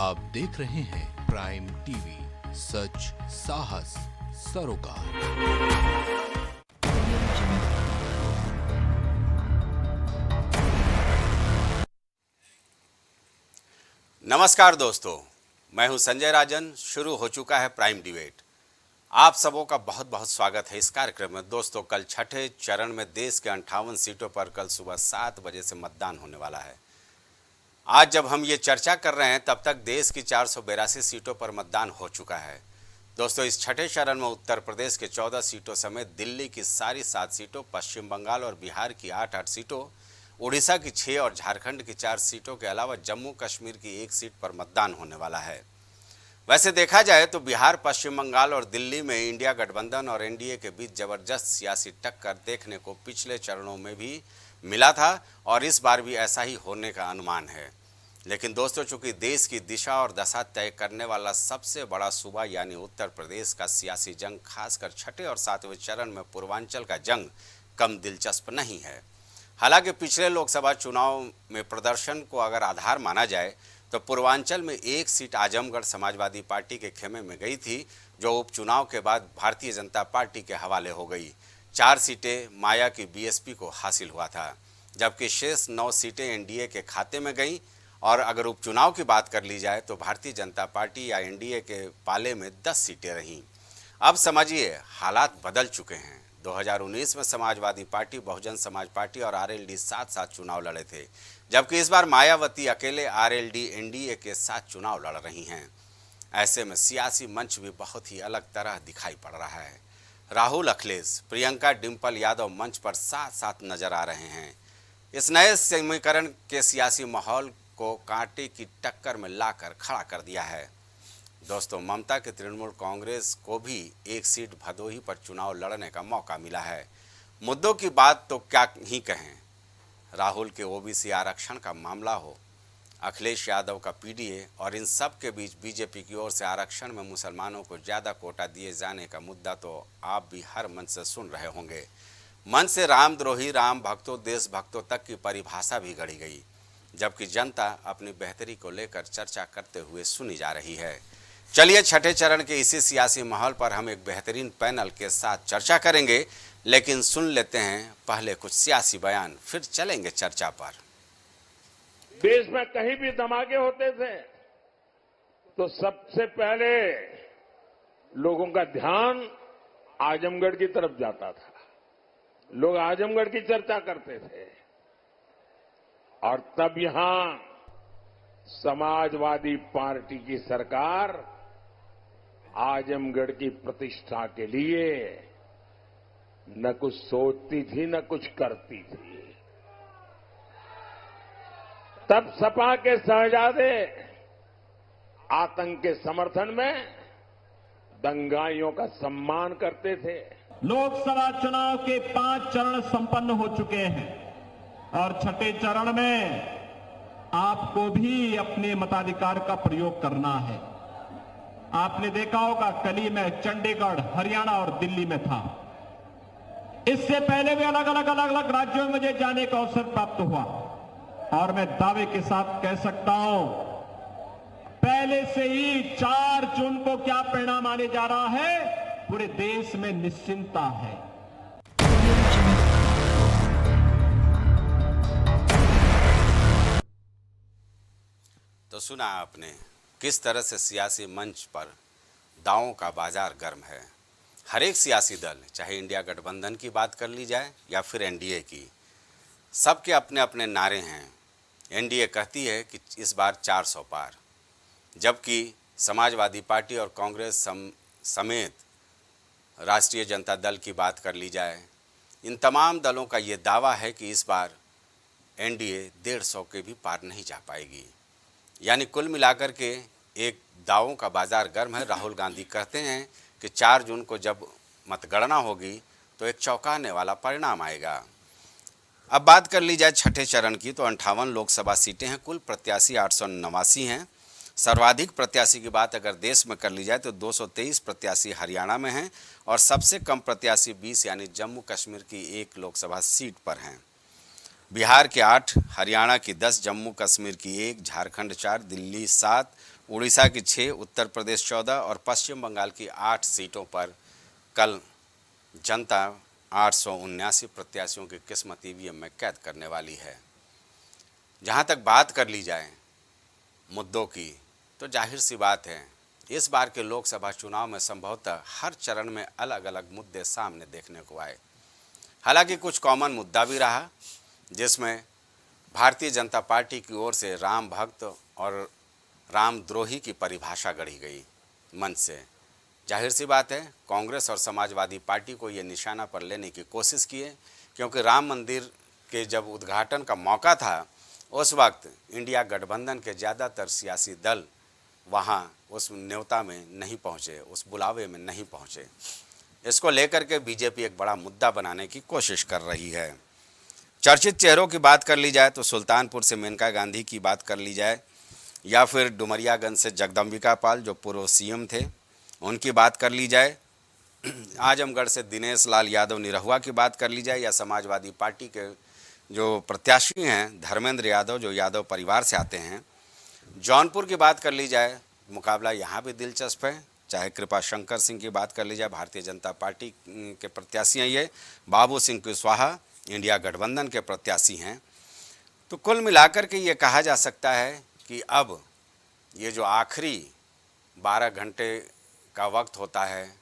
आप देख रहे हैं प्राइम टीवी, सच साहस सरोकार। नमस्कार दोस्तों, मैं हूं संजय राजन। शुरू हो चुका है प्राइम डिबेट। आप सबों का बहुत बहुत स्वागत है इस कार्यक्रम में। दोस्तों, कल छठे चरण में देश के 58 सीटों पर कल सुबह 7 बजे से मतदान होने वाला है। आज जब हम ये चर्चा कर रहे हैं तब तक देश की 482 सीटों पर मतदान हो चुका है। दोस्तों, इस छठे चरण में उत्तर प्रदेश के 14 सीटों समेत दिल्ली की सारी 7 सीटों, पश्चिम बंगाल और बिहार की 8-8 सीटों, उड़ीसा की 6 और झारखंड की 4 सीटों के अलावा जम्मू कश्मीर की 1 सीट पर मतदान होने वाला है। वैसे देखा जाए तो बिहार, पश्चिम बंगाल और दिल्ली में इंडिया गठबंधन और एनडीए के बीच जबरदस्त सियासी टक्कर देखने को पिछले चरणों में भी मिला था और इस बार भी ऐसा ही होने का अनुमान है। लेकिन दोस्तों, चूंकि देश की दिशा और दशा तय करने वाला सबसे बड़ा सूबा यानी उत्तर प्रदेश का सियासी जंग, खासकर छठे और 7वें चरण में पूर्वांचल का जंग, कम दिलचस्प नहीं है। हालांकि पिछले लोकसभा चुनाव में प्रदर्शन को अगर आधार माना जाए तो पूर्वांचल में 1 सीट आजमगढ़ समाजवादी पार्टी के खेमे में गई थी, जो उपचुनाव के बाद भारतीय जनता पार्टी के हवाले हो गई। 4 सीटें माया की बीएसपी को हासिल हुआ था, जबकि शेष 9 सीटें एनडीए के खाते में गईं। और अगर उपचुनाव की बात कर ली जाए तो भारतीय जनता पार्टी या एनडीए के पाले में 10 सीटें रहीं। अब समझिए, हालात बदल चुके हैं। 2019 में समाजवादी पार्टी, बहुजन समाज पार्टी और आरएलडी साथ साथ चुनाव लड़े थे, जबकि इस बार मायावती अकेले आरएलडी एनडीए के साथ चुनाव लड़ रही हैं। ऐसे में सियासी मंच भी बहुत ही अलग तरह दिखाई पड़ रहा है। राहुल, अखिलेश, प्रियंका, डिंपल यादव मंच पर साथ साथ नजर आ रहे हैं। इस नए समीकरण के सियासी माहौल को कांटे की टक्कर में लाकर खड़ा कर दिया है। दोस्तों, ममता के तृणमूल कांग्रेस को भी 1 सीट भदोही पर चुनाव लड़ने का मौका मिला है। मुद्दों की बात तो क्या ही कहें, राहुल के ओबीसी आरक्षण का मामला हो, अखिलेश यादव का पीडीए और इन सब के बीच बीजेपी की ओर से आरक्षण में मुसलमानों को ज़्यादा कोटा दिए जाने का मुद्दा तो आप भी हर मंच से सुन रहे होंगे। मन से रामद्रोही, राम भक्तों, देशभक्तों तक की परिभाषा भी गढ़ी गई, जबकि जनता अपनी बेहतरी को लेकर चर्चा करते हुए सुनी जा रही है। चलिए, छठे चरण के इसी सियासी माहौल पर हम एक बेहतरीन पैनल के साथ चर्चा करेंगे, लेकिन सुन लेते हैं पहले कुछ सियासी बयान, फिर चलेंगे चर्चा पर। देश में कहीं भी धमाके होते थे तो सबसे पहले लोगों का ध्यान आजमगढ़ की तरफ जाता था। लोग आजमगढ़ की चर्चा करते थे और तब यहां समाजवादी पार्टी की सरकार आजमगढ़ की प्रतिष्ठा के लिए न कुछ सोचती थी न कुछ करती थी। तब सपा के शहजादे आतंक के समर्थन में दंगाइयों का सम्मान करते थे। लोकसभा चुनाव के 5 चरण संपन्न हो चुके हैं और छठे चरण में आपको भी अपने मताधिकार का प्रयोग करना है। आपने देखा होगा, कल ही मैं चंडीगढ़, हरियाणा और दिल्ली में था। इससे पहले भी अलग अलग राज्यों में मुझे जाने का अवसर प्राप्त हुआ और मैं दावे के साथ कह सकता हूं, पहले से ही 4 जून को क्या परिणाम आने जा रहा है, पूरे देश में निश्चिंतता है। तो सुना आपने किस तरह से सियासी मंच पर दांवों का बाजार गर्म है। हर एक सियासी दल, चाहे इंडिया गठबंधन की बात कर ली जाए या फिर एनडीए की, सबके अपने अपने नारे हैं। एनडीए कहती है कि इस बार 400 पार, जबकि समाजवादी पार्टी और कांग्रेस समेत राष्ट्रीय जनता दल की बात कर ली जाए, इन तमाम दलों का ये दावा है कि इस बार एनडीए 150 के भी पार नहीं जा पाएगी। यानी कुल मिलाकर के एक दावों का बाजार गर्म है। राहुल गांधी कहते हैं कि 4 जून को जब मतगणना होगी तो एक चौंकाने वाला परिणाम आएगा। अब बात कर ली जाए छठे चरण की तो 58 लोकसभा सीटें हैं, कुल प्रत्याशी 889 हैं। सर्वाधिक प्रत्याशी की बात अगर देश में कर ली जाए तो 223 प्रत्याशी हरियाणा में हैं और सबसे कम प्रत्याशी 20 यानी जम्मू कश्मीर की 1 लोकसभा सीट पर हैं। बिहार के 8, हरियाणा की 10, जम्मू कश्मीर की 1, झारखंड 4, दिल्ली 7, उड़ीसा की 6, उत्तर प्रदेश 14 और पश्चिम बंगाल की 8 सीटों पर कल जनता 879 प्रत्याशियों की किस्मत ईवीएम में कैद करने वाली है। जहां तक बात कर ली जाए मुद्दों की, तो जाहिर सी बात है इस बार के लोकसभा चुनाव में संभवतः हर चरण में अलग अलग मुद्दे सामने देखने को आए। हालांकि कुछ कॉमन मुद्दा भी रहा, जिसमें भारतीय जनता पार्टी की ओर से राम भक्त और रामद्रोही की परिभाषा गढ़ी गई मन से। जाहिर सी बात है कांग्रेस और समाजवादी पार्टी को ये निशाना पर लेने की कोशिश किए, क्योंकि राम मंदिर के जब उद्घाटन का मौका था उस वक्त इंडिया गठबंधन के ज़्यादातर सियासी दल वहां उस न्योता में नहीं पहुंचे, उस बुलावे में नहीं पहुंचे। इसको लेकर के बीजेपी एक बड़ा मुद्दा बनाने की कोशिश कर रही है। चर्चित चेहरों की बात कर ली जाए तो सुल्तानपुर से मेनका गांधी की बात कर ली जाए, या फिर डुमरियागंज से जगदम्बिका पाल जो पूर्व सीएम थे उनकी बात कर ली जाए, आजमगढ़ से दिनेश लाल यादव निरहुआ की बात कर ली जाए, या समाजवादी पार्टी के जो प्रत्याशी हैं धर्मेंद्र यादव जो यादव परिवार से आते हैं। जौनपुर की बात कर ली जाए, मुकाबला यहाँ भी दिलचस्प है। चाहे कृपा शंकर सिंह की बात कर ली जाए, भारतीय जनता पार्टी के प्रत्याशी हैं ये, बाबू सिंह कुशवाहा इंडिया गठबंधन के प्रत्याशी हैं। तो कुल मिलाकर के ये कहा जा सकता है कि अब ये जो आखिरी 12 घंटे का वक्त होता है,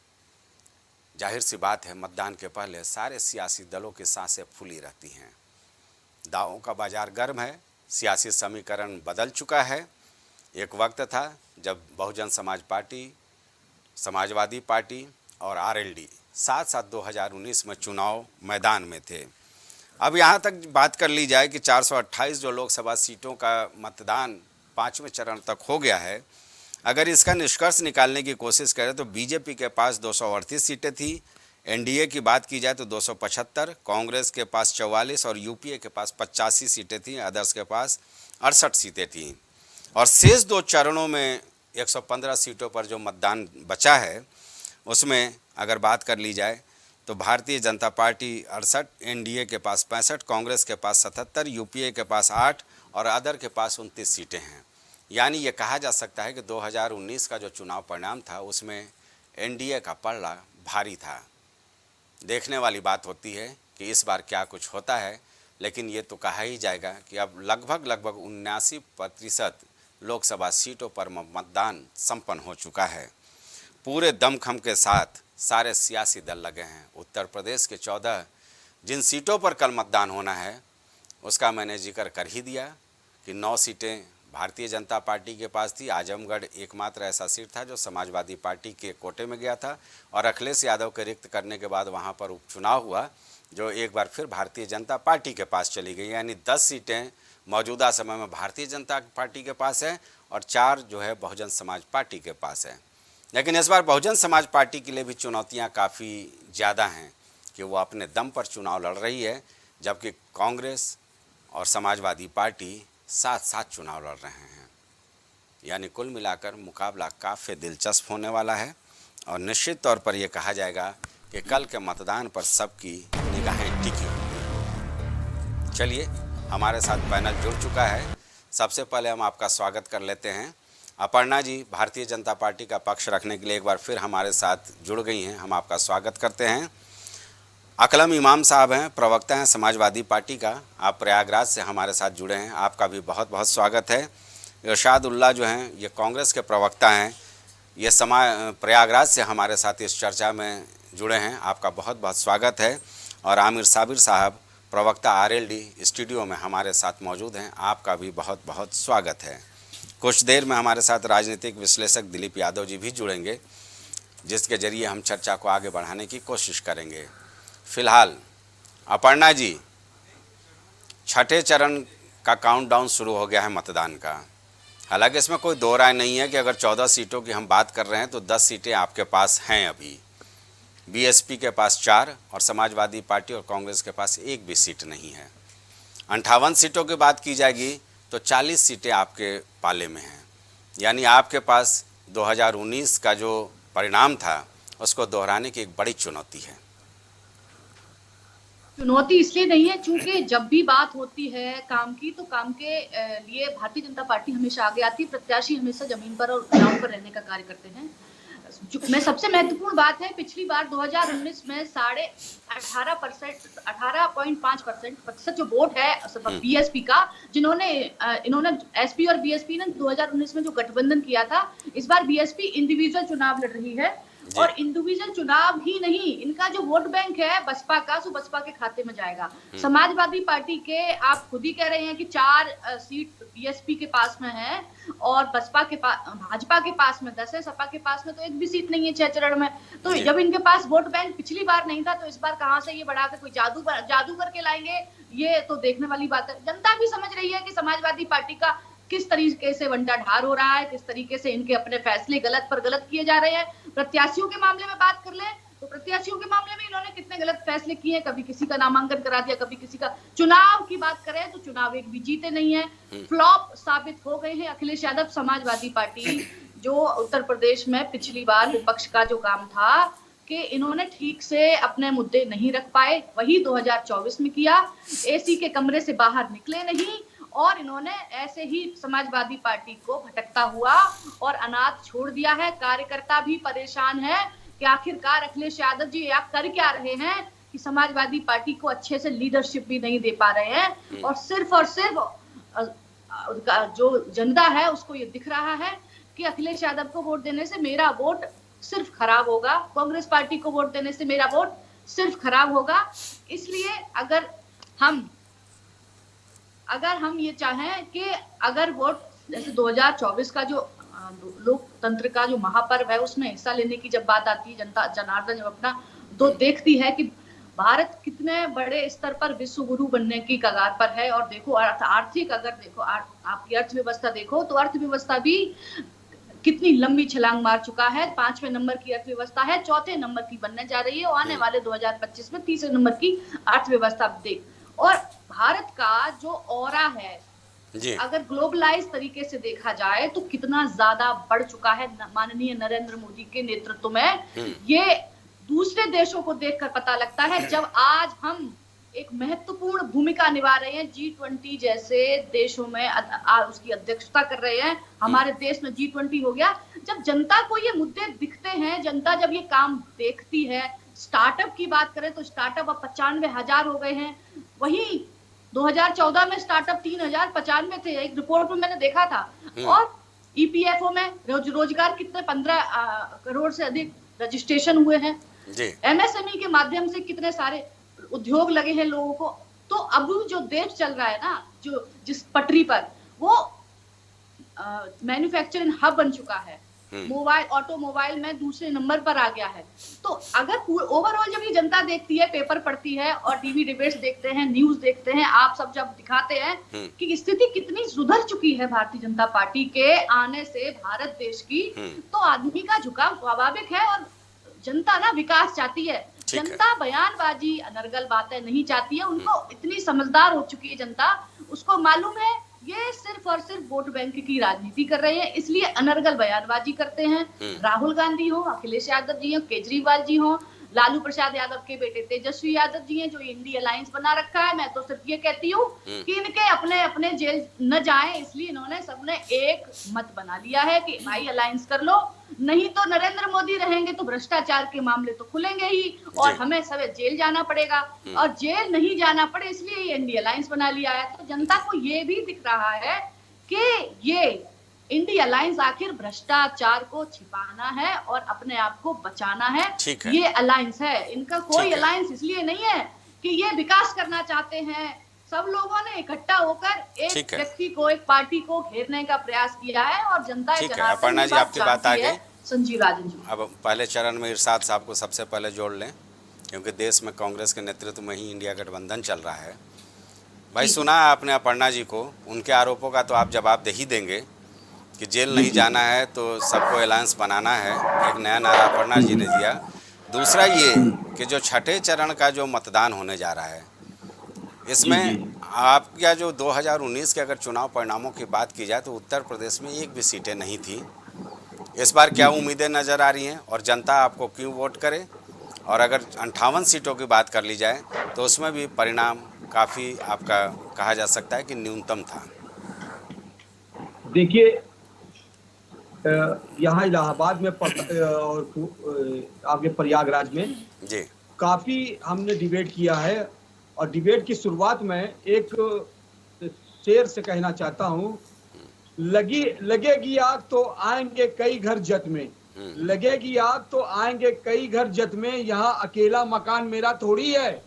जाहिर सी बात है मतदान के पहले सारे सियासी दलों की सांसें फूली रहती हैं। दावों का बाजार गर्म है, सियासी समीकरण बदल चुका है। एक वक्त था जब बहुजन समाज पार्टी, समाजवादी पार्टी और आरएलडी साथ साथ 2019 में चुनाव मैदान में थे। अब यहाँ तक बात कर ली जाए कि 428 जो लोकसभा सीटों का मतदान 5वें चरण तक हो गया है। अगर इसका निष्कर्ष निकालने की कोशिश करें तो बीजेपी के पास 238 सीटें थी, एनडीए की बात की जाए तो 275, कांग्रेस के पास 44 और यूपीए के पास 85 सीटें थीं, अदर्स के पास 68 सीटें थीं। और शेष 2 चरणों में 115 सीटों पर जो मतदान बचा है उसमें अगर बात कर ली जाए तो भारतीय जनता पार्टी 68, एनडीए के पास 65, कांग्रेस के पास 77, यूपीए के पास 8 और अदर के पास 29 सीटें हैं। यानी ये कहा जा सकता है कि 2019 का जो चुनाव परिणाम था उसमें एनडीए का पलड़ा भारी था। देखने वाली बात होती है कि इस बार क्या कुछ होता है, लेकिन ये तो कहा ही जाएगा कि अब लगभग 79% लोकसभा सीटों पर मतदान संपन्न हो चुका है। पूरे दमखम के साथ सारे सियासी दल लगे हैं। उत्तर प्रदेश के 14 जिन सीटों पर कल मतदान होना है उसका मैंने जिक्र कर ही दिया कि 9 सीटें भारतीय जनता पार्टी के पास थी। आजमगढ़ एकमात्र ऐसा सीट था जो समाजवादी पार्टी के कोटे में गया था और अखिलेश यादव के रिक्त करने के बाद वहां पर उपचुनाव हुआ जो एक बार फिर भारतीय जनता पार्टी के पास चली गई। यानी 10 सीटें मौजूदा समय में भारतीय जनता पार्टी के पास है और 4 जो है बहुजन समाज पार्टी के पास है। लेकिन इस बार बहुजन समाज पार्टी के लिए भी चुनौतियां काफ़ी ज़्यादा हैं कि वो अपने दम पर चुनाव लड़ रही है, जबकि कांग्रेस और समाजवादी पार्टी साथ साथ चुनाव लड़ रहे हैं। यानी कुल मिलाकर मुकाबला काफ़ी दिलचस्प होने वाला है और निश्चित तौर पर यह कहा जाएगा कि कल के मतदान पर सबकी निगाहें टिकी होंगी। चलिए, हमारे साथ पैनल जुड़ चुका है। सबसे पहले हम आपका स्वागत कर लेते हैं। अपर्णा जी भारतीय जनता पार्टी का पक्ष रखने के लिए एक बार फिर हमारे साथ जुड़ गई हैं, हम आपका स्वागत करते हैं। अकलम इमाम साहब हैं, प्रवक्ता हैं समाजवादी पार्टी का, आप प्रयागराज से हमारे साथ जुड़े हैं, आपका भी बहुत बहुत स्वागत है। इरशाद उल्लाह जो हैं ये कांग्रेस के प्रवक्ता हैं, ये प्रयागराज से हमारे साथ इस चर्चा में जुड़े हैं, आपका बहुत बहुत स्वागत है। और आमिर साबिर साहब प्रवक्ता आरएलडी स्टूडियो में हमारे साथ मौजूद हैं, आपका भी बहुत बहुत स्वागत है। कुछ देर में हमारे साथ राजनीतिक विश्लेषक दिलीप यादव जी भी जुड़ेंगे, जिसके जरिए हम चर्चा को आगे बढ़ाने की कोशिश करेंगे। फिलहाल अपर्णा जी, छठे चरण का काउंटडाउन शुरू हो गया है मतदान का। हालांकि इसमें कोई दो राय नहीं है कि अगर 14 सीटों की हम बात कर रहे हैं तो 10 सीटें आपके पास हैं अभी, बीएसपी के पास 4 और समाजवादी पार्टी और कांग्रेस के पास एक भी सीट नहीं है। 58 सीटों की बात की जाएगी तो 40 सीटें आपके पाले में हैं। यानी आपके पास 2019 का जो परिणाम था उसको दोहराने की एक बड़ी चुनौती है। चुनौती इसलिए नहीं है चूंकि जब भी बात होती है काम की तो काम के लिए भारतीय जनता पार्टी हमेशा आगे आती है। प्रत्याशी हमेशा जमीन पर और ग्राउंड पर रहने का कार्य करते हैं। मैं सबसे महत्वपूर्ण बात है, पिछली बार 2019 में 18.5% जो वोट है बीएसपी का, जिन्होंने इन्होंने एसपी और बीएसपी ने 2019 में जो गठबंधन किया था, इस बार बीएसपी इंडिविजुअल चुनाव लड़ रही है। और इंडिविजुअल चुनाव ही नहीं, इनका जो वोट बैंक है बसपा का, सो बसपा के खाते में जाएगा। समाजवादी पार्टी के आप खुद ही कह रहे हैं कि 4 सीट बीएसपी के पास में है और भाजपा के पास में 10 है, सपा के पास में तो एक भी सीट नहीं है 6 चरण में। तो जब इनके पास वोट बैंक पिछली बार नहीं था तो इस बार कहां से ये बढ़ाकर कोई जादू करके लाएंगे, ये तो देखने वाली बात है। जनता भी समझ रही है कि समाजवादी पार्टी का किस तरीके से वंटा ढार हो रहा है, किस तरीके से इनके अपने फैसले गलत पर गलत किए जा रहे हैं। प्रत्याशियों के मामले में बात कर लें तो प्रत्याशियों के मामले में इन्होंने कितने गलत फैसले किए हैं, कभी किसी का नामांकन करा दिया, कभी किसी का। चुनाव की बात करें तो चुनाव एक भी जीते नहीं है, फ्लॉप साबित हो गए हैं अखिलेश यादव। समाजवादी पार्टी जो उत्तर प्रदेश में पिछली बार विपक्ष का जो काम था कि इन्होंने ठीक से अपने मुद्दे नहीं रख पाए, वही 2024 में किया। एसी के कमरे से बाहर निकले नहीं और इन्होंने ऐसे ही समाजवादी पार्टी को भटकता हुआ और अनाथ छोड़ दिया है। कार्यकर्ता भी परेशान है कि आखिरकार अखिलेश यादव जी आप कर क्या रहे हैं कि समाजवादी पार्टी को अच्छे से लीडरशिप भी नहीं दे पा रहे हैं। और सिर्फ जो जनता है उसको ये दिख रहा है कि अखिलेश यादव को वोट देने से मेरा वोट सिर्फ खराब होगा, कांग्रेस पार्टी को वोट देने से मेरा वोट सिर्फ खराब होगा। इसलिए अगर हम ये चाहें कि अगर वोट जैसे 2024 का जो लोकतंत्र का जो महापर्व है उसमें हिस्सा लेने की जब बात आती है, जनता जनार्दन जब अपना तो देखती है कि भारत कितने बड़े स्तर पर विश्व गुरु बनने की कगार पर है। और देखो आर्थिक, अगर देखो आपकी अर्थव्यवस्था देखो तो अर्थव्यवस्था भी कितनी लंबी छलांग मार चुका है। 5वें नंबर की अर्थव्यवस्था है, 4थे नंबर की बनने जा रही है और आने वाले 2025 में 3रे नंबर की अर्थव्यवस्था देख। और भारत का जो ऑरा है अगर ग्लोबलाइज तरीके से देखा जाए तो कितना ज्यादा बढ़ चुका है माननीय नरेंद्र मोदी के नेतृत्व में। ये दूसरे देशों को देखकर पता लगता है जब आज हम एक महत्वपूर्ण भूमिका निभा रहे हैं, G20 जैसे देशों में उसकी अध्यक्षता कर रहे हैं। हमारे देश में G20 हो गया। जब जनता को ये मुद्दे दिखते हैं, जनता जब ये काम देखती है, स्टार्टअप की बात करें तो स्टार्टअप अब 95,000 हो गए हैं। वहीं 2014 में स्टार्टअप 3,095 थे, एक रिपोर्ट में मैंने देखा था। और ईपीएफओ में रोजगार कितने 15 करोड़ से अधिक रजिस्ट्रेशन हुए हैं। एमएसएमई के माध्यम से कितने सारे उद्योग लगे हैं लोगों को। तो अब जो देश चल रहा है ना, जो जिस पटरी पर वो मैन्युफैक्चरिंग हब बन चुका है, ऑटोमोबाइल में दूसरे नंबर पर आ गया है। तो अगर ओवरऑल जब ये जनता देखती है, पेपर पढ़ती है और टीवी डिबेट्स देखते हैं, न्यूज देखते हैं, आप सब जब दिखाते हैं कि स्थिति कितनी सुधर चुकी है भारतीय जनता पार्टी के आने से भारत देश की, तो आदमी का झुकाव स्वाभाविक है। और जनता ना विकास चाहती है, जनता बयानबाजी अनर्गल बातें नहीं चाहती है। उनको इतनी समझदार हो चुकी है जनता, उसको मालूम है ये सिर्फ और सिर्फ वोट बैंक की राजनीति कर रहे हैं, इसलिए अनर्गल बयानबाजी करते हैं। राहुल गांधी हो, अखिलेश यादव जी हो, केजरीवाल जी हो, लालू प्रसाद यादव के बेटे तेजस्वी यादव जी हैं जो इंडी अलायंस बना रखा है। मैं तो सिर्फ ये कहती हूँ कि इनके अपने अपने जेल न जाएं, इसलिए इन्होंने सबने एक मत बना लिया है कि भाई अलायंस कर लो, नहीं तो नरेंद्र मोदी रहेंगे तो भ्रष्टाचार के मामले तो खुलेंगे ही और हमें सब जेल जाना पड़ेगा। और जेल नहीं जाना पड़े इसलिए ये इंडी अलायंस बना लिया है। तो जनता को ये भी दिख रहा है कि ये इंडी अलायंस आखिर भ्रष्टाचार को छिपाना है और अपने आप को बचाना है। ये अलायंस है, इनका कोई अलायंस इसलिए नहीं है कि ये विकास करना चाहते हैं। सब लोगों ने इकट्ठा होकर एक व्यक्ति को, एक पार्टी को घेरने का प्रयास किया है और जनता अपर्णा जी आपकी बात आ गई। संजीव राजन जी, अब पहले चरण में इरशाद साहब को सबसे पहले जोड़ लें, क्योंकि देश में कांग्रेस के नेतृत्व में ही इंडिया गठबंधन चल रहा है। भाई सुना आपने अपर्णा जी को, उनके आरोपों का तो आप जवाब दे ही देंगे कि जेल नहीं जाना है तो सबको अलायंस बनाना है, एक नया नारा अपर्णा जी ने दिया। दूसरा ये कि जो 6ठे चरण का जो मतदान होने जा रहा है, इसमें आपका जो 2019 के अगर चुनाव परिणामों की बात की जाए तो उत्तर प्रदेश में एक भी सीटें नहीं थी। इस बार क्या उम्मीदें नज़र आ रही हैं और जनता आपको क्यों वोट करे? और अगर 58 सीटों की बात कर ली जाए तो उसमें भी परिणाम काफ़ी आपका कहा जा सकता है कि न्यूनतम था। देखिए, यहाँ इलाहाबाद में और आपके प्रयागराज में जी काफी हमने डिबेट किया है, और डिबेट की शुरुआत में एक शेर से कहना चाहता हूँ, लगेगी आग तो आएंगे कई घर जत में, लगेगी आग तो आएंगे कई घर जत में, यहाँ अकेला मकान मेरा थोड़ी है,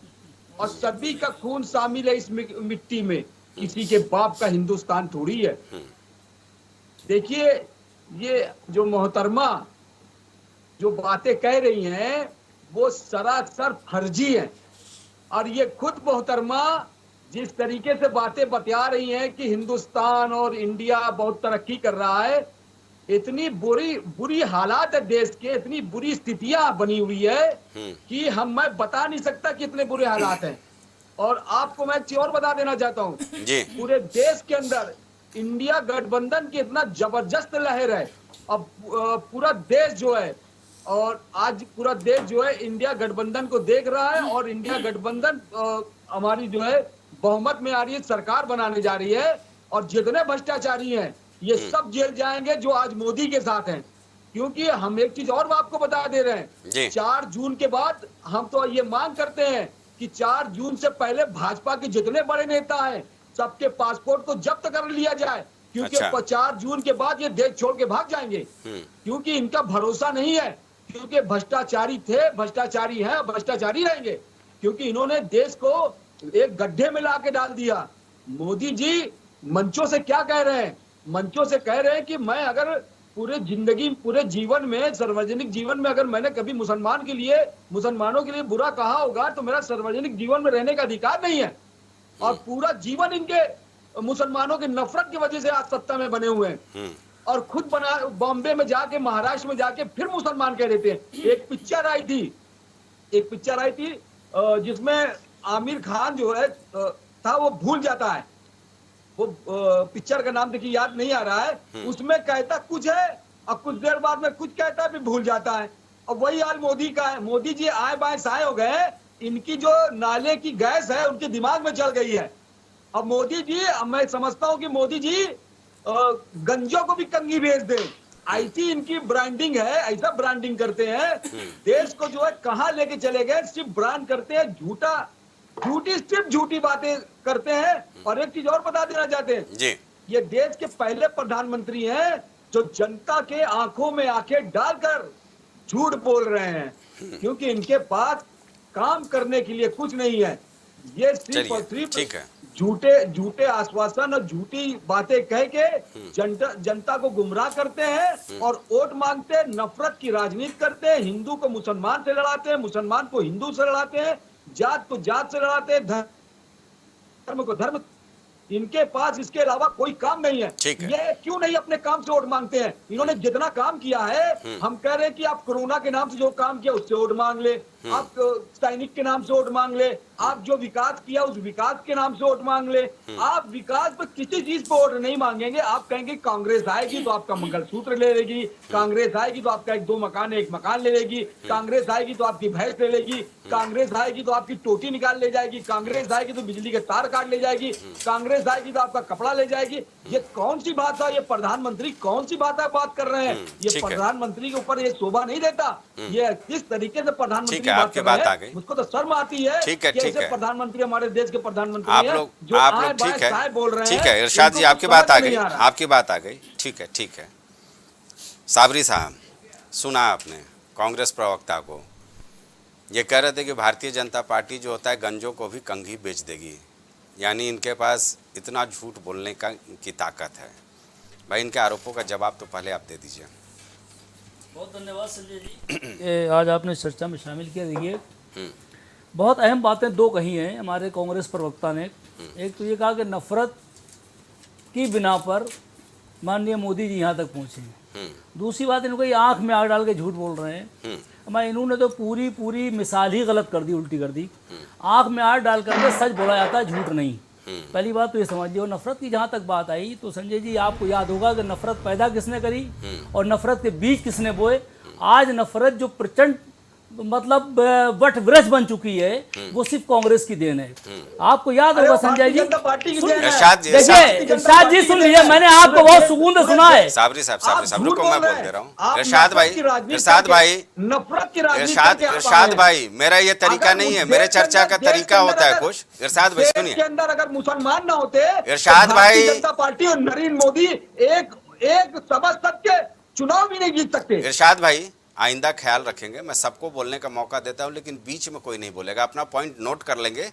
और सभी का खून शामिल है इस मिट्टी में, किसी के बाप का हिंदुस्तान थोड़ी है। देखिए, ये जो मोहतरमा जो बातें कह रही हैं वो सरासर फर्जी हैं, और ये खुद मोहतरमा जिस तरीके से बातें बता रही हैं कि हिंदुस्तान और इंडिया बहुत तरक्की कर रहा है, इतनी बुरी हालात है देश के, इतनी बुरी स्थितियां बनी हुई है कि मैं बता नहीं सकता कि इतने बुरे हालात हैं। और आपको मैं एक चीज और बता देना चाहता हूँ, पूरे देश के अंदर इंडिया गठबंधन की इतना जबरदस्त लहर है। अब पूरा देश जो है, और आज पूरा देश जो है इंडिया गठबंधन को देख रहा है, और इंडिया गठबंधन हमारी जो है बहुमत में आ रही है, सरकार बनाने जा रही है, और जितने भ्रष्टाचारी हैं ये सब जेल जाएंगे जो आज मोदी के साथ हैं। क्योंकि हम एक चीज और आपको बता दे रहे हैं, 4 जून के बाद हम तो ये मांग करते हैं कि 4 जून से पहले भाजपा के जितने बड़े नेता हैं सबके पासपोर्ट को जब्त कर लिया जाए, क्योंकि 4 जून के बाद ये देश छोड़ के भाग जाएंगे, क्योंकि इनका भरोसा नहीं है, क्योंकि भ्रष्टाचारी थे, भ्रष्टाचारी हैं, भ्रष्टाचारी रहेंगे, क्योंकि इन्होंने देश को एक गड्ढे में ला के डाल दिया। मोदी जी मंचों से क्या कह रहे हैं? मंचों से कह रहे हैं कि मैं अगर पूरे जीवन में, सार्वजनिक जीवन में अगर मैंने कभी मुसलमानों के लिए बुरा कहा होगा तो मेरा सार्वजनिक जीवन में रहने का अधिकार नहीं है। और पूरा जीवन इनके मुसलमानों की नफरत की वजह से आज सत्ता में बने हुए हैं, और खुद बॉम्बे में जाके, महाराष्ट्र में जाके फिर मुसलमान कह देते हैं। एक पिक्चर आई थी जिसमें आमिर खान जो है था, वो भूल जाता है, वो पिक्चर का नाम देखिए याद नहीं आ रहा है, उसमें कहता कुछ है और कुछ देर बाद में कुछ कहता है, फिर भूल जाता है। और वही हाल मोदी का है। मोदी जी आए बाएं साए हो गए, इनकी जो नाले की गैस है उनके दिमाग में चल गई है। अब मोदी जी, मैं समझता हूं कि मोदी जी गंजों को भी कंघी भेज दे, ऐसी इनकी ब्रांडिंग है, ऐसा ब्रांडिंग करते हैं देश को, जो है कहां लेके चले गए। सिर्फ ब्रांड करते हैं, सिर्फ झूठी बातें करते हैं। और एक चीज और बता देना चाहते हैं जी, ये देश के पहले प्रधानमंत्री हैं जो जनता के आंखों में आंखें डालकर झूठ बोल रहे हैं, क्योंकि इनके पास काम करने के लिए कुछ नहीं है। ये सिर्फ और सिर्फ झूठे आश्वासन और झूठी बातें कह के जनता को गुमराह करते हैं और वोट मांगते हैं, नफरत की राजनीति करते हैं, हिंदू को मुसलमान से लड़ाते हैं, मुसलमान को हिंदू से लड़ाते हैं, जात को जात से लड़ाते हैं, धर्म को धर्म। इनके पास इसके अलावा कोई काम नहीं है। ये क्यों नहीं अपने काम से वोट मांगते हैं? इन्होंने जितना काम किया है, हम कह रहे हैं कि आप कोरोना के नाम से जो काम किया उससे वोट मांग ले, आप सैनिक के नाम से वोट मांग ले, आप जो विकास किया उस विकास के नाम से वोट मांग ले। आप विकास पर किसी चीज पर वोट नहीं मांगेंगे। आप कहेंगे कांग्रेस आएगी तो आपका मंगलसूत्र ले लेगी, कांग्रेस आएगी तो आपका 1-2 मकान 1 मकान ले लेगी, कांग्रेस आएगी तो आपकी भैंस ले लेगी, कांग्रेस आएगी तो आपकी टोटी निकाल ले जाएगी, कांग्रेस आएगी तो बिजली के तार काट ले जाएगी, कांग्रेस आएगी तो आपका कपड़ा ले जाएगी। ये कौन सी बात है? ये प्रधानमंत्री कौन सी बात कर रहे हैं? ये प्रधानमंत्री के ऊपर ये शोभा नहीं देता। ये किस तरीके से प्रधानमंत्री बात आ गई, मुझको तो शर्म आती है। ठीक है, ठीक है। प्रधानमंत्री हमारे देश के प्रधानमंत्री आप लोग ठीक है, बोल रहे हैं। ठीक है इरशाद जी, आपकी बात आ गई, ठीक है। साबरी साहब, सुना आपने कांग्रेस प्रवक्ता को, ये कह रहे थे कि भारतीय जनता पार्टी जो होता है गंजों को भी कंघी बेच देगी, यानी इनके पास इतना झूठ बोलने की ताकत है। भाई, इनके आरोपों का जवाब तो पहले आप दे दीजिए। बहुत धन्यवाद संजय जी, आज आपने चर्चा में शामिल किया। देखिए, बहुत अहम बातें 2 कही हैं हमारे कांग्रेस प्रवक्ता ने। एक तो ये कहा कि नफरत की बिना पर माननीय मोदी जी यहाँ तक पहुँचे हैं। दूसरी बात, इनको ये आँख में आग डाल के झूठ बोल रहे हैं। हमारे इन्होंने तो पूरी मिसाल ही गलत कर दी, उल्टी कर दी। आँख में आग डाल करके सच बोला जाता है, झूठ नहीं। पहली बात तो ये समझिए। और नफरत की जहाँ तक बात आई तो संजय जी, आपको याद होगा कि नफरत पैदा किसने करी और नफरत के बीज किसने बोए। आज नफरत जो प्रचंड मतलब वट वृक्ष बन चुकी है, वो सिर्फ कांग्रेस की देन है। आपको याद होगा संजय जी, देखिए इरशाद जी सुन लीजिए, मैंने आपको बहुत सुकून से सुना है। साबरी साहब रुको, मैं बोल दे रहा हूँ। इरशाद भाई नफरत की राजनीति, इरशाद भाई, मेरा ये तरीका नहीं है, मेरे चर्चा का तरीका होता है कुछ। इरशाद भाई सुनिए, के अंदर अगर मुसलमान ना होते, इरशाद भाई, जनता पार्टी और नरेंद्र मोदी एक सभा तक के चुनाव भी नहीं जीत सकते। इरशाद भाई आइंदा ख्याल रखेंगे, मैं सबको बोलने का मौका देता हूं, लेकिन बीच में कोई नहीं बोलेगा। अपना पॉइंट नोट कर लेंगे,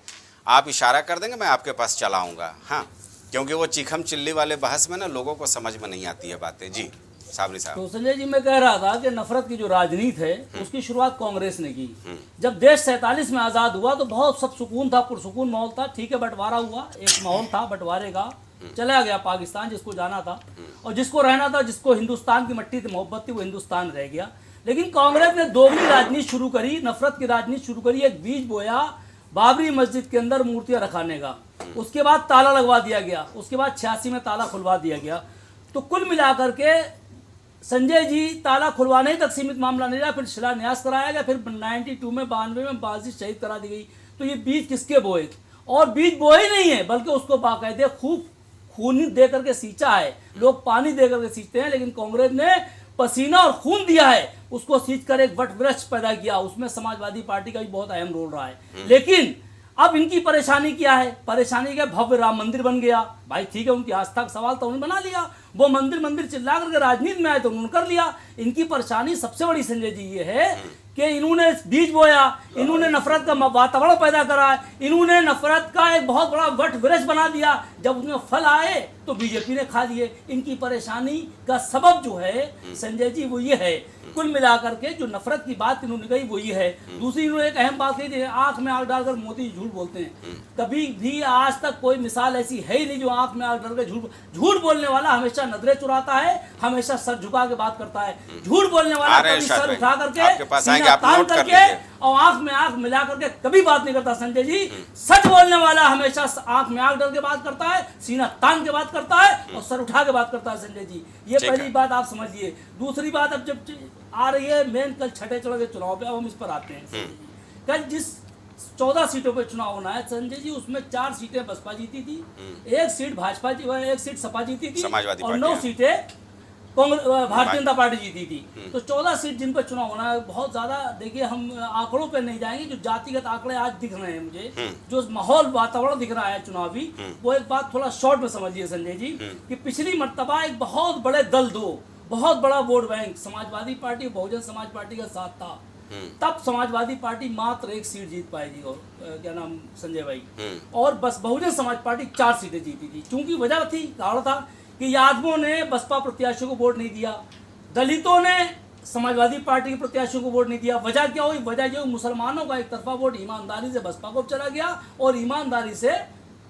आप इशारा कर देंगे, मैं आपके पास चला आऊंगा। हाँ, क्योंकि वो चीखम चिल्ली वाले बहस में ना लोगों को समझ में नहीं आती है बातें। जी साबरी साहब। तो संजय जी, मैं कह रहा था कि नफरत की जो राजनीति है उसकी शुरुआत कांग्रेस ने की। जब देश 47 में आजाद हुआ तो बहुत सब सुकून था, पुरसुकून माहौल था। ठीक है, बंटवारा हुआ, एक माहौल था बंटवारे का, चला गया पाकिस्तान जिसको जाना था, और जिसको रहना था, जिसको हिंदुस्तान की मट्टी से मोहब्बत थी, वो हिंदुस्तान रह गया। लेकिन कांग्रेस ने दोगली राजनीति शुरू करी, नफरत की राजनीति शुरू करी। एक बीज बोया बाबरी मस्जिद के अंदर मूर्तियां रखाने का, उसके बाद ताला लगवा दिया गया, उसके बाद 86 में ताला खुलवा दिया गया। तो कुल मिलाकर के संजय जी, ताला खुलवाने तक सीमित मामला नहीं रहा, फिर शिलान्यास कराया गया, फिर 92 में 92 में बाजी शहीद करा दी गई। तो ये बीज किसके बोए? और बीज बोए नहीं है, बल्कि उसको बाकायदे खूब खून दे करके सींचा है। लोग पानी दे करके सींचते हैं, लेकिन कांग्रेस ने पसीना और खून दिया है, उसको सींच कर एक वट वृक्ष पैदा किया। उसमें समाजवादी पार्टी का भी बहुत अहम रोल रहा है। लेकिन अब इनकी परेशानी क्या है? परेशानी क्या? भव्य राम मंदिर बन गया। भाई ठीक है, उनकी आस्था का सवाल तो उन्होंने बना लिया, वो मंदिर चिल्ला करके राजनीति में आए तो उन्होंने कर लिया। इनकी परेशानी सबसे बड़ी संजय जी ये है कि इन्होंने बीज बोया, इन्होंने नफरत का वातावरण पैदा करा, इन्होंने नफरत का एक बहुत बड़ा वट वृक्ष बना दिया। जब उसमें फल आए तो बीजेपी ने खा लिए। इनकी परेशानी का सबब जो है संजय जी वो ये है, कुल मिलाकर के जो नफरत की बात इन्होंने कही वो ये है। दूसरी इन्होंने एक अहम बात कही थी, आंख में आग डालकर मोदी झूठ बोलते हैं। कभी भी आज तक कोई मिसाल ऐसी है ही नहीं जो आंख में आग डालकर झूठ बोलने वाला हमेशा नजरें चुराता है, हमेशा सर झुका के बात करता है। झूठ बोलने वाला कभी सर उठा करके सीना तान करके और आंख में आंख मिला करके कभी बात नहीं करता संजय जी। सच बोलने वाला हमेशा आंख में आंख डाल के बात करता है, सीना तान के बात करता है और सर उठा के बात करता है संजय जी। ये पहली बात आप समझिए। दूसरी बात अब जब आ रही है मेन, कल छठे चरण के चुनाव पे, अब हम इस पर आते हैं। कल जिस 14 सीटों पे चुनाव होना है संजय जी, उसमें 4 सीटें बसपा जीती थी, 1 सीट भाजपा, 1 सीट सपा जीती थी, और 9 सीटें भारतीय जनता पार्टी जीती थी। तो 14 सीट जिन पर चुनाव होना है, बहुत ज्यादा देखिए, हम आंकड़ों पे नहीं जाएंगे, जो जातिगत आंकड़े आज दिख रहे हैं मुझे, जो माहौल वातावरण दिख रहा है चुनावी, वो एक बात थोड़ा शॉर्ट में समझिए संजय जी, कि पिछली मर्तबा एक बहुत बड़े दल, दो बहुत बड़ा vote bank Samajwadi party Bahujan Samaj party का साथ था, तब समाजवादी पार्टी मात्र 1 सीट जीत पाएगी, और क्या नाम संजय भाई, और बस बहुजन समाज पार्टी 4 सीटें जीती थी। चूंकि वजह थी, कारण था कि यादवों ने बसपा प्रत्याशियों को वोट नहीं दिया, दलितों ने समाजवादी पार्टी के प्रत्याशियों को वोट नहीं दिया। वजह क्या हुई? वजह जो मुसलमानों का एक तरफा वोट ईमानदारी से बसपा को चला गया और ईमानदारी से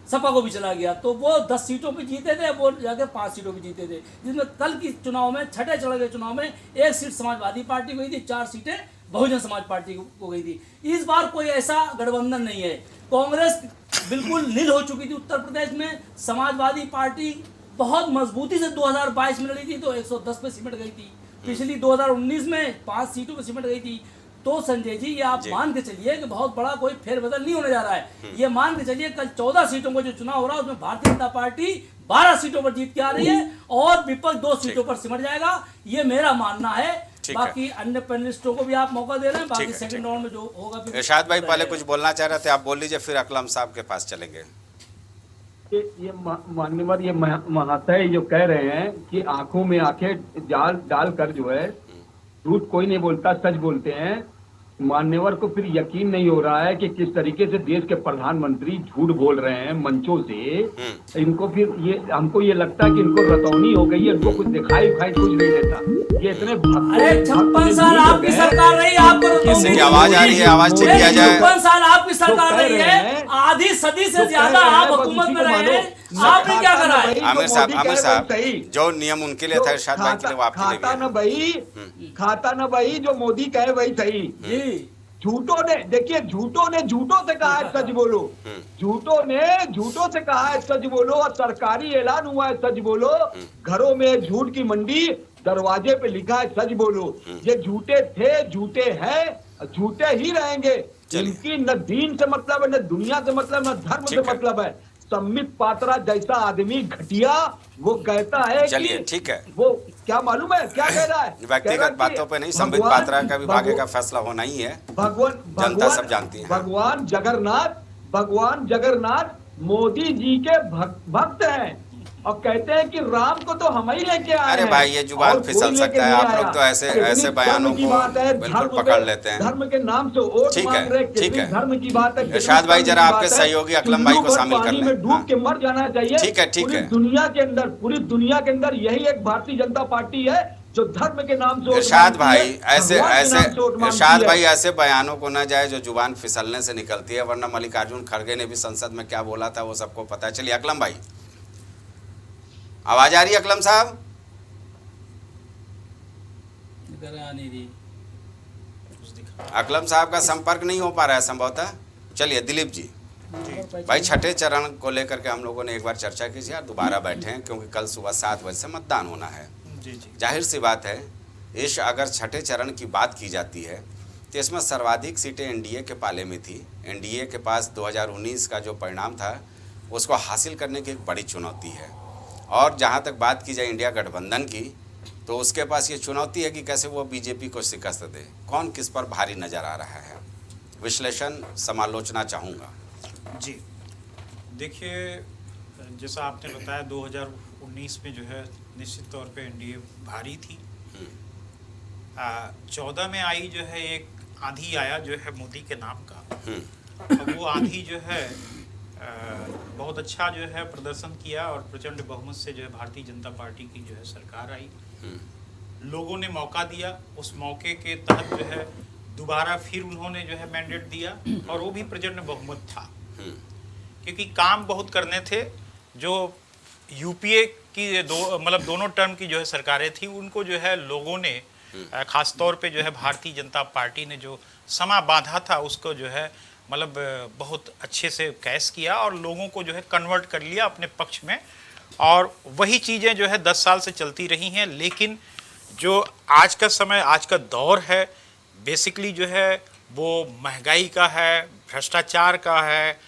सपा को भी चला गया। तो वो 10 सीटों पे जीते थे, वो जाके 5 सीटों पे जीते थे, जिसमें कल की चुनाव में, छठे चरण के चुनाव में 1 सीट समाजवादी पार्टी को गई थी, 4 सीटें बहुजन समाज पार्टी को गई थी। इस बार कोई ऐसा गठबंधन नहीं है। कांग्रेस बिल्कुल नील हो चुकी थी उत्तर प्रदेश में, समाजवादी पार्टी बहुत मजबूती से 2022 में लड़ी थी तो 110 पे सिमट गई थी, पिछली 2019 में 5 सीटों पे सिमट गई थी। तो संजय जी ये आप मान के चलिए कि बहुत बड़ा कोई फेरबदल नहीं होने जा रहा है। ये मान के चलिए कल 14 सीटों का जो चुनाव हो रहा है उसमें भारतीय जनता पार्टी 12 सीटों पर जीत के आ रही है और विपक्ष 2 सीटों पर सिमट जाएगा, ये मेरा मानना है। बाकी अन्य पैनलिस्टों को भी आप मौका दे रहे हैं, बाकी सेकंड राउंड में जो होगा। इरशाद भाई पहले कुछ बोलना चाह रहे थे, आप बोल लीजिए, फिर अकलम साहब के पास चलेंगे। ये मान्यवर ये महाशय जो कह रहे हैं कि आंखों में आंखें डाल कर जो है झूठ कोई नहीं बोलता, सच बोलते हैं। मान्यवर को फिर यकीन नहीं हो रहा है कि किस तरीके से देश के प्रधानमंत्री झूठ बोल रहे हैं मंचों से। इनको फिर ये, हमको ये लगता है कि इनको रतौनी हो गई है, इनको कुछ दिखाई कुछ नहीं देता। ये इतने 56 साल आपकी सरकार रही, आपको आवाज आ रही है, आवाज चेक किया जाए। 56 साल आपकी सरकार रही है, आधी सदी से ज्यादा आप हुकूमत में रहे हैं, आपने क्या करा है? आमिर साहब जो नियम उनके लिए था, इरशाद भाई के लिए आपके लिए खाता न भाई, जो मोदी कहे वही सही। झूठों ने, देखिए झूठों से कहा है सच बोलो, झूठों से कहा है सच बोलो, और सरकारी ऐलान हुआ है सच बोलो। घरों में झूठ की मंडी, दरवाजे पे लिखा है सच बोलो। ये झूठे थे, झूठे हैं, झूठे ही रहेंगे। चलिए। इनकी न दीन से मतलब है, न दुनिया से मतलब, न धर्म से ठीक है। मतलब है। सम्मित पात्रा जैसा आदमी घटिया, वो कहता है चलिए, कि ठीक है। वो क्या मालूम है क्या कह रहा है? कह रहा व्यक्तिगत है कि बातों पे नहीं, संबित भगवान- पात्रा का भी भाग्य का भगवान- फैसला होना ही है। भगवान जनता सब जानती है। भगवान जगन्नाथ मोदी जी के भक्त हैं और कहते हैं कि राम को तो हम ही लेके आए अरे हैं। भाई, ये जुबान और कोई फिसल लेके सकता है। नहीं आप लोग आया। तो ऐसे कितनी बयानों धर्म की को बात है, बिल्कुल धर्म पकड़ पे- लेते हैं। धर्म के नाम से वोट ठीक है, मांग रहे, ठीक कितनी है। धर्म की बात है, कितनी इरशाद भाई, धर्म जरा की आपके बात है। सहयोगी अकलम भाई को चुल्लू पर शामिल कर पानी लें। में डूब हाँ। के मर जाना चाहिए। ठीक है, ठीक पूरी है। दुनिया के अंदर यही एक भारतीय जनता पार्टी है जो धर्म के नाम से वोट इरशाद मांगती है, भाई, ऐसे भगवान के ऐसे नाम से वोट मांगती इरशाद है। भाई, ऐसे बयानों को ना जाए जो जुबान फिसलने से निकलती है, वरना मल्लिकार्जुन खड़गे ने भी संसद में क्या बोला था वो सबको पता है। चलिए अकलम भाई, आवाज आ रही है अकलम साहब? अकलम साहब का संपर्क नहीं हो पा रहा है संभवतः। चलिए दिलीप जी भाई, छठे चरण को लेकर के हम लोगों ने एक बार चर्चा की थी यार, दोबारा बैठे हैं क्योंकि कल सुबह 7 बजे से मतदान होना है। जाहिर सी बात है, इस अगर छठे चरण की बात की जाती है तो इसमें सर्वाधिक सीटें एनडीए के पाले में थी। एनडीए के पास 2019 का जो परिणाम था उसको हासिल करने की एक बड़ी चुनौती है। और जहाँ तक बात की जाए इंडिया गठबंधन की, तो उसके पास ये चुनौती है कि कैसे वो बीजेपी को शिकस्त दे। कौन किस पर भारी नज़र आ रहा है, विश्लेषण समालोचना चाहूँगा। जी देखिए, जैसा आपने बताया 2019 में जो है निश्चित तौर पे एनडीए भारी थी। 14 में आई जो है एक आंधी आया जो है मोदी के नाम का। और वो आंधी जो है बहुत अच्छा जो है प्रदर्शन किया और प्रचंड बहुमत से जो है भारतीय जनता पार्टी की जो है सरकार आई। लोगों ने मौका दिया, उस मौके के तहत जो है दोबारा फिर उन्होंने जो है मैंडेट दिया और वो भी प्रचंड बहुमत था, क्योंकि काम बहुत करने थे। जो यूपीए की दोनों टर्म की जो है सरकारें थी, उनको जो है लोगों ने खास तौर पे जो है भारतीय जनता पार्टी ने जो समा बांधा था उसको जो है बहुत अच्छे से कैश किया और लोगों को जो है कन्वर्ट कर लिया अपने पक्ष में। और वही चीज़ें जो है 10 साल से चलती रही हैं। लेकिन जो आज का समय, आज का दौर है, बेसिकली जो है वो महंगाई का है, भ्रष्टाचार का है,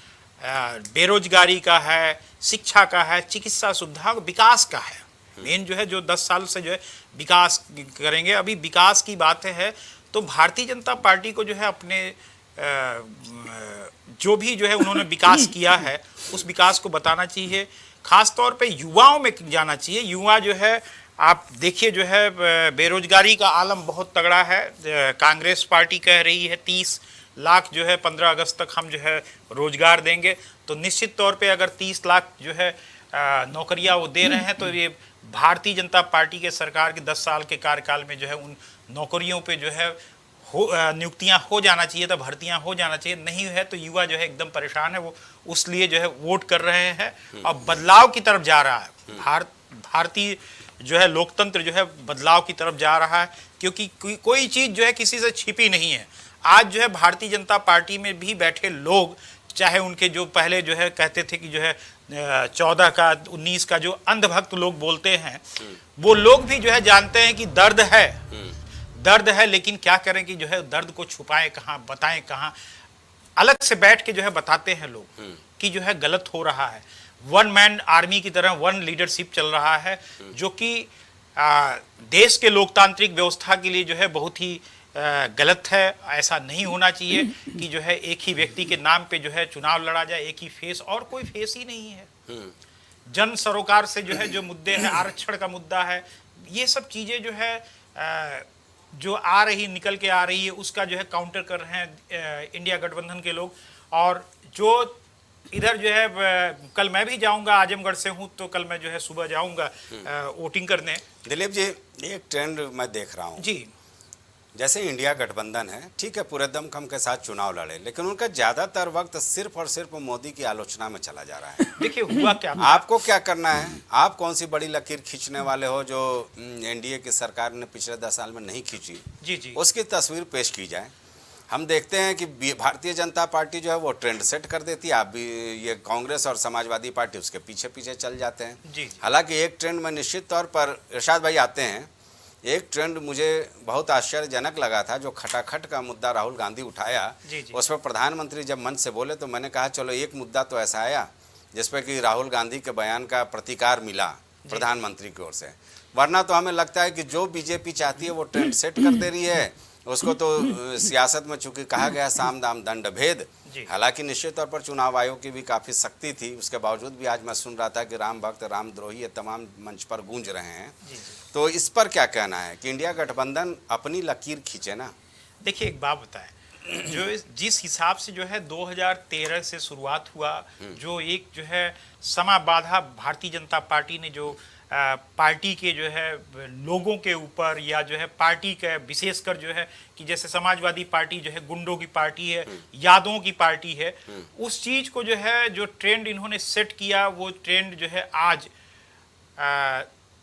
बेरोजगारी का है, शिक्षा का है, चिकित्सा सुविधा, विकास का है। मेन जो है जो 10 साल से जो है विकास करेंगे, अभी विकास की बात है। तो भारतीय जनता पार्टी को जो है अपने जो भी जो है उन्होंने विकास किया है उस विकास को बताना चाहिए, खास तौर पे युवाओं में जाना चाहिए। युवा जो है आप देखिए जो है बेरोजगारी का आलम बहुत तगड़ा है। कांग्रेस पार्टी कह रही है 30 लाख जो है 15 अगस्त तक हम जो है रोजगार देंगे। तो निश्चित तौर पे अगर 30 लाख जो है नौकरियां वो दे रहे हैं तो ये भारतीय जनता पार्टी के सरकार के 10 साल के कार्यकाल में जो है उन नौकरियों पे जो है नियुक्तियां हो जाना चाहिए था, भर्तियां हो जाना चाहिए। नहीं है तो युवा जो है एकदम परेशान है, वो उस लिए जो है वोट कर रहे हैं और बदलाव की तरफ जा रहा है। भारतीय जो है लोकतंत्र जो है बदलाव की तरफ जा रहा है, क्योंकि कोई चीज़ जो है किसी से छिपी नहीं है। आज जो है भारतीय जनता पार्टी में भी बैठे लोग, चाहे उनके जो पहले जो है कहते थे कि जो है 14 का 19 का जो अंधभक्त लोग बोलते हैं, वो लोग भी जो है जानते हैं कि दर्द है, लेकिन क्या करें कि जो है दर्द को छुपाएं कहाँ, बताएं कहाँ। अलग से बैठ के जो है बताते हैं लोग कि जो है गलत हो रहा है। वन मैन आर्मी की तरह वन लीडरशिप चल रहा है, जो कि देश के लोकतांत्रिक व्यवस्था के लिए जो है बहुत ही गलत है। ऐसा नहीं होना चाहिए कि जो है एक ही व्यक्ति के नाम पे जो है चुनाव लड़ा जाए, एक ही फेस, और कोई फेस ही नहीं है। जन सरोकार से जो है जो मुद्दे हैं, आरक्षण का मुद्दा है, ये सब चीजें जो है जो आ रही निकल के आ रही है उसका जो है काउंटर कर रहे हैं इंडिया गठबंधन के लोग। और जो इधर जो है कल मैं भी जाऊंगा, आजमगढ़ से हूं, तो कल मैं जो है सुबह जाऊंगा वोटिंग करने। दिलीप जी, एक ट्रेंड मैं देख रहा हूं जी, जैसे इंडिया गठबंधन है, ठीक है, पूरे दमखम के साथ चुनाव लड़े, लेकिन उनका ज्यादातर वक्त सिर्फ और सिर्फ मोदी की आलोचना में चला जा रहा है। देखिए हुआ क्या, आपको क्या करना है? आप कौन सी बड़ी लकीर खींचने वाले हो जो एनडीए की सरकार ने पिछले 10 साल में नहीं खींची? जी उसकी तस्वीर पेश की जाए। हम देखते हैं कि भारतीय जनता पार्टी जो है वो ट्रेंड सेट कर देती है, आप भी ये कांग्रेस और समाजवादी पार्टी उसके पीछे पीछे चल जाते हैं। जी। हालांकि एक ट्रेंड में निश्चित तौर पर इरशाद भाई आते हैं एक ट्रेंड मुझे बहुत आश्चर्यजनक लगा था, जो खटाखट का मुद्दा राहुल गांधी उठाया, जी, जी। उस पर प्रधानमंत्री जब मंच से बोले तो मैंने कहा चलो एक मुद्दा तो ऐसा आया जिस पर कि राहुल गांधी के बयान का प्रतिकार मिला प्रधानमंत्री की ओर से। वरना तो हमें लगता है कि जो बीजेपी चाहती है वो ट्रेंड सेट कर दे रही है। उसको तो सियासत में चूंकि कहा गया साम दाम दंड भेद, हालांकि निश्चित तौर पर चुनाव आयोग की भी काफ़ी सख्ती थी, उसके बावजूद भी आज मैं सुन रहा था कि राम भक्त रामद्रोही ये तमाम मंच पर गूंज रहे हैं। तो इस पर क्या कहना है कि इंडिया गठबंधन अपनी लकीर खींचे ना? देखिए एक बात बताएं, जिस हिसाब से जो है 2013 से शुरुआत हुआ, जो एक जो है समाबाधा भारतीय जनता पार्टी ने जो पार्टी के जो है लोगों के ऊपर, या जो है पार्टी का विशेषकर जो है कि जैसे समाजवादी पार्टी जो है गुंडों की पार्टी है, यादवों की पार्टी है, उस चीज को जो है जो ट्रेंड इन्होंने सेट किया, वो ट्रेंड जो है आज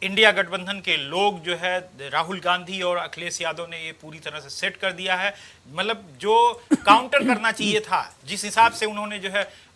इंडिया गठबंधन के लोग जो है राहुल गांधी और अखिलेश यादव ने ये पूरी तरह से सेट कर दिया है। मतलब जो काउंटर करना चाहिए था, जिस हिसाब से उन्होंने जो है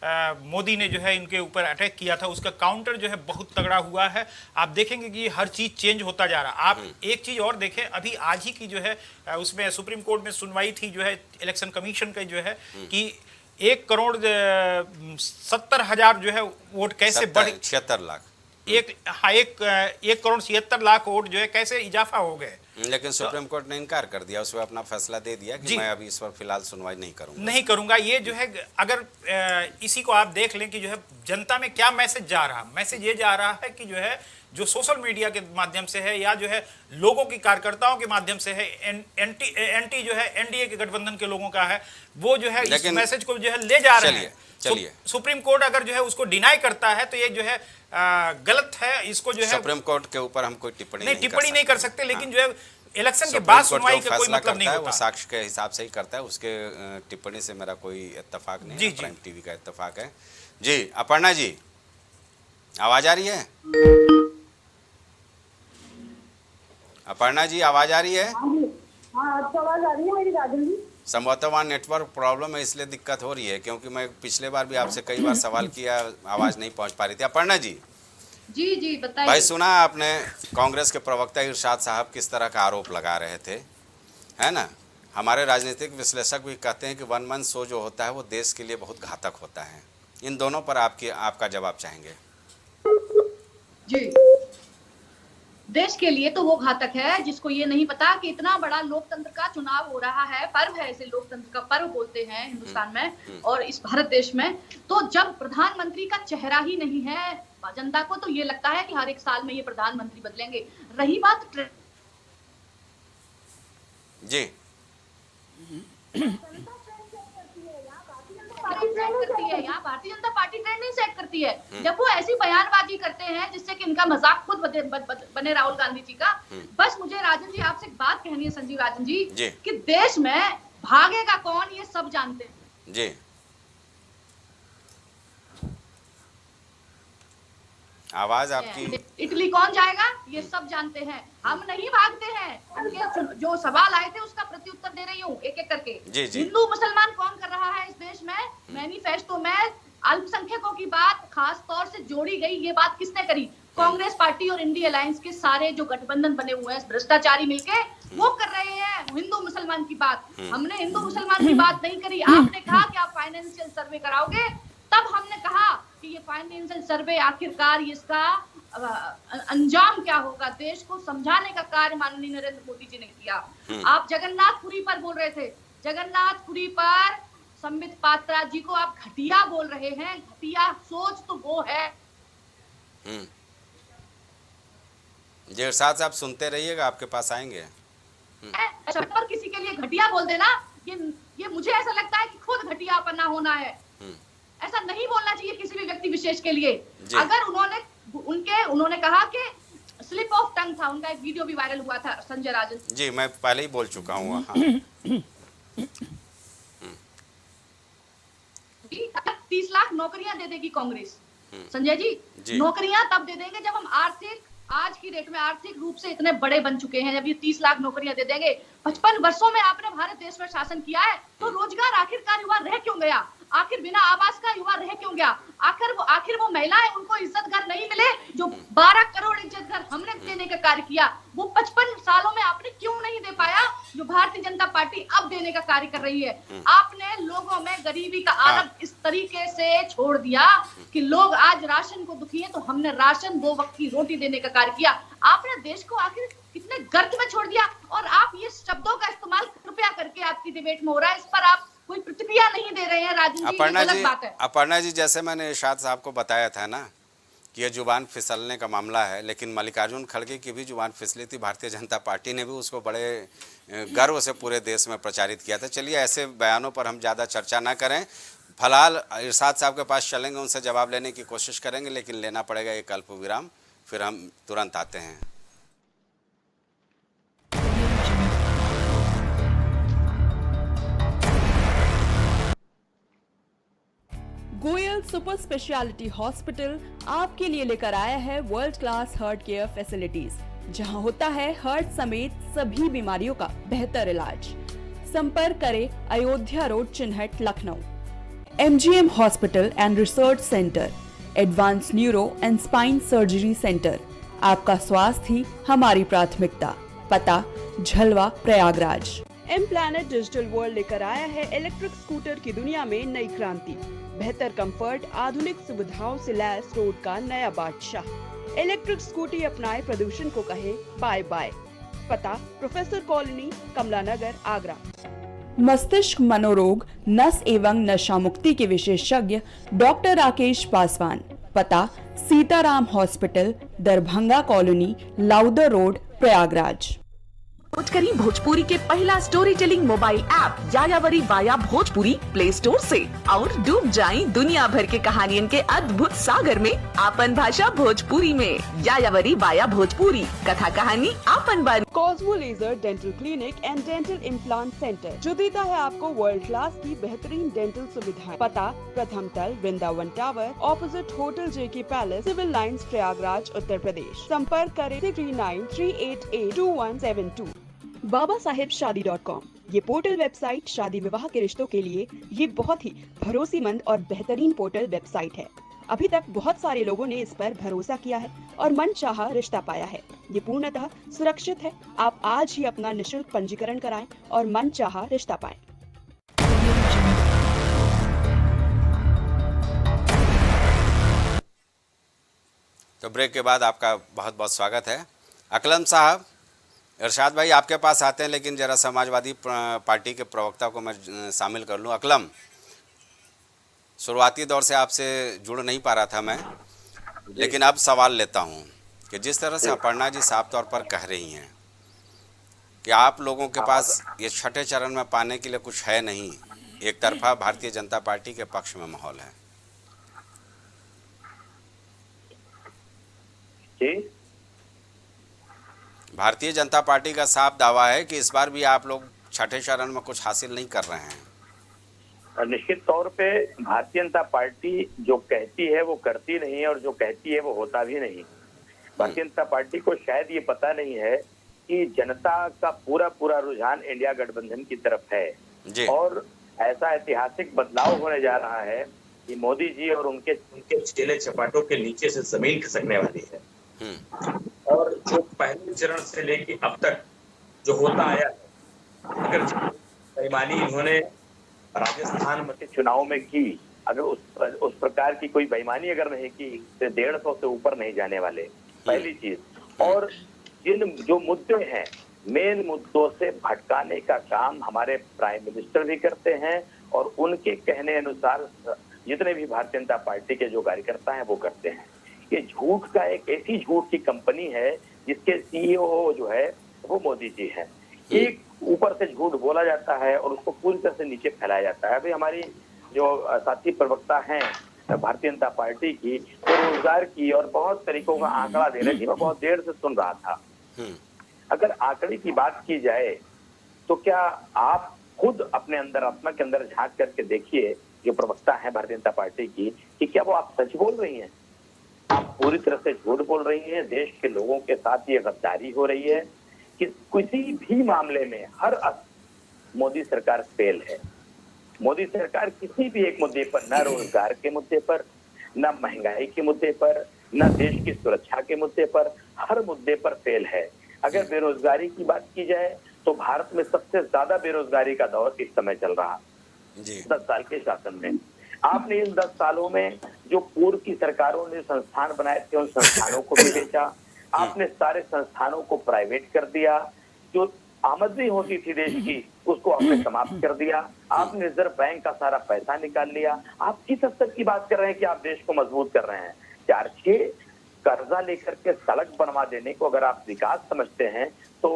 मोदी ने जो है इनके ऊपर अटैक किया था, उसका काउंटर जो है बहुत तगड़ा हुआ है। आप देखेंगे कि हर चीज चेंज होता जा रहा है। आप एक चीज और देखें, अभी आज ही की जो है उसमें सुप्रीम कोर्ट में सुनवाई थी जो है इलेक्शन कमीशन का, जो है कि 1,70,00,000 जो है वोट कैसे बढ़े, 76 लाख, एक 1,76,00,000 वोट जो है कैसे इजाफा हो गए। लेकिन सुप्रीम कोर्ट ने इनकार कर दिया, उसमें अपना फैसला दे दिया कि मैं अभी इस पर फिलहाल सुनवाई नहीं करूंगा। ये जो है अगर इसी को आप देख लें कि जो है जनता में क्या मैसेज जा रहा, मैसेज ये जा रहा है कि जो है जो सोशल मीडिया के माध्यम से है, या जो है लोगों की कार्यकर्ताओं के माध्यम से है, एंटी जो है एनडीए के गठबंधन के लोगों का है, वो जो है इस मैसेज को जो है ले जा रहे हैं। चलिए सुप्रीम कोर्ट अगर जो है उसको डिनाई करता है तो ये जो है गलत है। इसको जो है सुप्रीम कोर्ट के ऊपर हम कोई टिप्पणी नहीं कर सकते, लेकिन जो है इलेक्शन के बाद सुनवाई का कोई मतलब नहीं होता। वो साक्ष्य के हिसाब से ही करता है, उसके टिप्पणी से मेरा कोई इत्तेफाक नहीं है, प्राइम टीवी का इत्तेफाक है। जी अपर्णा जी, आवाज आ रही है? अपर्णा जी आवाज आ रही है? आपको आवाज आ रही है मेरी राजन जी? संभवतः वहाँ नेटवर्क प्रॉब्लम है, इसलिए दिक्कत हो रही है, क्योंकि मैं पिछले बार भी आपसे कई बार सवाल किया, आवाज नहीं पहुँच पा रही थी। अपर्णा जी जी बताइए। भाई सुना आपने कांग्रेस के प्रवक्ता इरशाद साहब किस तरह का आरोप लगा रहे थे, है ना? हमारे राजनीतिक विश्लेषक भी कहते हैं कि वन मन शो जो होता है वो देश के लिए बहुत घातक होता है। इन दोनों पर आपका जवाब चाहेंगे? जी, देश के लिए तो वो घातक है जिसको ये नहीं पता कि इतना बड़ा लोकतंत्र का चुनाव हो रहा है, पर्व है, इसे लोकतंत्र का पर्व बोलते हैं हिंदुस्तान में और इस भारत देश में। तो जब प्रधानमंत्री का चेहरा ही नहीं है, जनता को तो ये लगता है कि हर एक साल में ये प्रधानमंत्री बदलेंगे। रही बात जी यहाँ भारतीय जनता पार्टी ट्रेंड नहीं सेट करती है। जब वो ऐसी बयानबाजी करते हैं जिससे कि इनका मजाक खुद बने राहुल गांधी जी का। बस मुझे राजन जी आपसे एक बात कहनी है, संजीव राजन जी, कि देश में भागेगा कौन ये सब जानते हैं। जी आवाज आपकी। इटली कौन जाएगा ये सब जानते हैं, हम नहीं भागते हैं। उनके जो सवाल आए थे उसका प्रत्युत्तर दे रही हूँ एक एक करके। हिंदू मुसलमान कौन कर रहा है इस देश में? मैनिफेस्टो में अल्पसंख्यकों की बात खास तौर से जोड़ी गई, ये बात किसने करी? कांग्रेस पार्टी और इंडिया अलायंस के सारे जो गठबंधन बने हुए हैं भ्रष्टाचारी मिलके वो कर रहे हैं हिंदू मुसलमान की बात। हमने हिंदू मुसलमान की बात नहीं करी। आपने कहा कि आप फाइनेंशियल सर्वे कराओगे, तब हमने कहा कि ये फाइनेंशियल सर्वे आखिरकार इसका अंजाम क्या होगा, देश को समझाने का कार्य माननीय नरेंद्र मोदी जी ने किया। आप जगन्नाथपुरी पर बोल रहे थे, जगन्नाथपुरी पर संबित पात्रा जी को आप घटिया बोल रहे हैं। घटिया सोच तो वो है। जी इरशाद साहब सुनते रहिएगा, आपके पास आएंगे। पर किसी के लिए घटिया बोल देना, ये मुझे ऐसा लगता है कि खुद घटियापना होना है। ऐसा नहीं बोलना चाहिए किसी भी व्यक्ति विशेष के लिए। अगर उन्होंने कहा कि स्लिप ऑफ टंग था, उनका एक वीडियो भी वायरल हुआ था संजय राजन। जी मैं पहले ही बोल चुका हूँ। 30 लाख नौकरियां दे देगी कांग्रेस। संजय जी नौकरियां तब दे देंगे जब हम आज की डेट में आर्थिक रूप से इतने बड़े बन चुके हैं। जब ये 30 लाख नौकरियां दे देंगे। 55 वर्षों में आपने भारत देश में शासन किया है, तो रोजगार आखिरकार युवा रह क्यों गया? आखिर बिना आवास का युवा रह क्यों गया? आखिर वो महिलाएं, उनको इज्जत घर नहीं मिले जो 12 करोड़ इज्जत घर हमने देने का कार्य किया। वो 55 सालों में भारतीय जनता पार्टी अब देने का कार्य कर रही है। आपने लोगों में गरीबी का आलम इस तरीके से छोड़ दिया कि लोग आज राशन को दुखी है, तो हमने राशन 2 वक्त की रोटी देने का कार्य किया। आपने देश को आखिर कितने गर्त में छोड़ दिया, और आप ये शब्दों का इस्तेमाल कृपया करके आपकी डिबेट में हो रहा है, इस पर आप कोई प्रतिक्रिया नहीं दे रहे हैं। राजन जी, ये गलत बात है। अपर्णा जी, जैसे मैंने इरशाद साहब को बताया था ना कि ये जुबान फिसलने का मामला है, लेकिन मल्लिकार्जुन खड़गे की भी जुबान फिसली थी। भारतीय जनता पार्टी ने भी उसको बड़े गर्व से पूरे देश में प्रचारित किया था। चलिए, ऐसे बयानों पर हम ज़्यादा चर्चा ना करें। फिलहाल इरशाद साहब के पास चलेंगे, उनसे जवाब लेने की कोशिश करेंगे, लेकिन लेना पड़ेगा एक अल्प विराम, फिर हम तुरंत आते हैं। गोयल सुपर स्पेशलिटी हॉस्पिटल आपके लिए लेकर आया है world class heart care facilities, जहां होता है हार्ट समेत सभी बीमारियों का बेहतर इलाज। संपर्क करें Ayodhya road, Chinhat, Lucknow. MGM hospital and research centre, advance neuro and spine surgery centre. आपका स्वास्थ्य ही हमारी प्राथमिकता। पता Jhalwa, Prayagraj. M planet digital world लेकर आया है इलेक्ट्रिक स्कूटर की दुनिया में नई क्रांति। बेहतर कंफर्ट, आधुनिक सुविधाओं से लैस रोड का नया बादशाह। इलेक्ट्रिक स्कूटी अपनाए, प्रदूषण को कहे बाय बाय। पता प्रोफेसर कॉलोनी, कमला नगर, आगरा। मस्तिष्क मनोरोग, नस एवं नशा मुक्ति के विशेषज्ञ डॉक्टर राकेश पासवान। पता Sitaram hospital, Darbhanga colony, Lowther road, Prayagraj. करी भोजपुरी के पहला story telling mobile app Yayavari via Bhojpuri play store से, और डूब जाएं दुनिया भर के कहानियन के अद्भुत सागर में आपन भाषा भोजपुरी में। यायावरी वाया भोजपुरी, कथा कहानी आपन बानी। Cosmo laser dental clinic and dental implant centre, जो देता है आपको वर्ल्ड क्लास की बेहतरीन डेंटल सुविधाएं। पता प्रथम तल, Vrindavan tower, opposite hotel JK palace, civil lines, Prayagraj, Uttar Pradesh. संपर्क करें 6393882172। बाबा साहेब शादी.com, ये पोर्टल वेबसाइट शादी विवाह के रिश्तों के लिए ये बहुत ही भरोसेमंद और बेहतरीन पोर्टल वेबसाइट है। अभी तक बहुत सारे लोगों ने इस पर भरोसा किया है और मनचाहा रिश्ता पाया है। ये पूर्णतः सुरक्षित है। आप आज ही अपना निशुल्क पंजीकरण कराएं और मनचाहा रिश्ता पाएं। तो ब्रेक के बाद आपका बहुत बहुत स्वागत है। अकलम साहब, इरशाद भाई आपके पास आते हैं, लेकिन जरा समाजवादी पार्टी के प्रवक्ता को मैं शामिल कर लूं। अकलम, शुरुआती दौर से आपसे जुड़ नहीं पा रहा था मैं, लेकिन अब सवाल लेता हूं कि जिस तरह से अपर्णा जी साफ तौर पर कह रही हैं कि आप लोगों के पास ये छठे चरण में पाने के लिए कुछ है नहीं, एक तरफा भारतीय जनता पार्टी के पक्ष में माहौल है। भारतीय जनता पार्टी का साफ दावा है कि इस बार भी आप लोग छठे चरण में कुछ हासिल नहीं कर रहे हैं। निश्चित तौर पे भारतीय जनता पार्टी जो कहती है वो करती नहीं है, और जो कहती है वो होता भी नहीं। भारतीय जनता पार्टी को शायद ये पता नहीं है कि जनता का पूरा रुझान इंडिया गठबंधन की तरफ है, और ऐसा ऐतिहासिक बदलाव होने जा रहा है कि मोदी जी और उनके चेले चपाटों के नीचे से जमीन खिसकने वाली है। और जो पहले चरण से लेके अब तक जो होता आया है, अगर बेईमानी इन्होंने राजस्थान में चुनाव में की, अगर उस प्रकार की कोई बेईमानी अगर नहीं की तो 150 से ऊपर नहीं जाने वाले, पहली चीज। और जिन जो मुद्दे हैं, मेन मुद्दों से भटकाने का काम हमारे प्राइम मिनिस्टर भी करते हैं, और उनके कहने अनुसार जितने भी भारतीय जनता पार्टी के जो कार्यकर्ता हैं वो करते हैं। ये झूठ का एक ऐसी झूठ की कंपनी है जिसके CEO जो है वो मोदी जी हैं। एक ऊपर से झूठ बोला जाता है और उसको पूरी तरह से नीचे फैलाया जाता है। अभी हमारी जो साथी प्रवक्ता हैं भारतीय जनता पार्टी की, वो रोजगार की और बहुत तरीकों का आंकड़ा दे रहे थे, मैं बहुत देर से सुन रहा था। अगर आंकड़े की बात की जाए तो क्या आप खुद अपने अंदर, आत्मा के अंदर झांक करके देखिए, जो प्रवक्ता है भारतीय जनता पार्टी की, कि क्या वो आप सच बोल रही हैं? आप पूरी तरह से झूठ बोल रही हैं। देश के लोगों के साथ ये गद्दारी हो रही है कि किसी भी मामले में हर मोदी सरकार फेल है। मोदी सरकार किसी भी एक मुद्दे पर, न रोजगार के मुद्दे पर, न महंगाई के मुद्दे पर, न देश की सुरक्षा के मुद्दे पर, हर मुद्दे पर फेल है। अगर बेरोजगारी की बात की जाए तो भारत में सबसे ज्यादा बेरोजगारी का दौर इस समय चल रहा जी 10 साल के शासन में। आपने इन 10 सालों में जो पूर्व की सरकारों ने संस्थान बनाए थे उन संस्थानों को भी बेचा, आपने सारे संस्थानों को प्राइवेट कर दिया, जो आमदनी होती थी देश की उसको आपने समाप्त कर दिया, आपने रिजर्व बैंक का सारा पैसा निकाल लिया। आप किस स्तर की बात कर रहे हैं कि आप देश को मजबूत कर रहे हैं? 4-6 कर्जा लेकर के सड़क बनवा देने को अगर आप विकास समझते हैं तो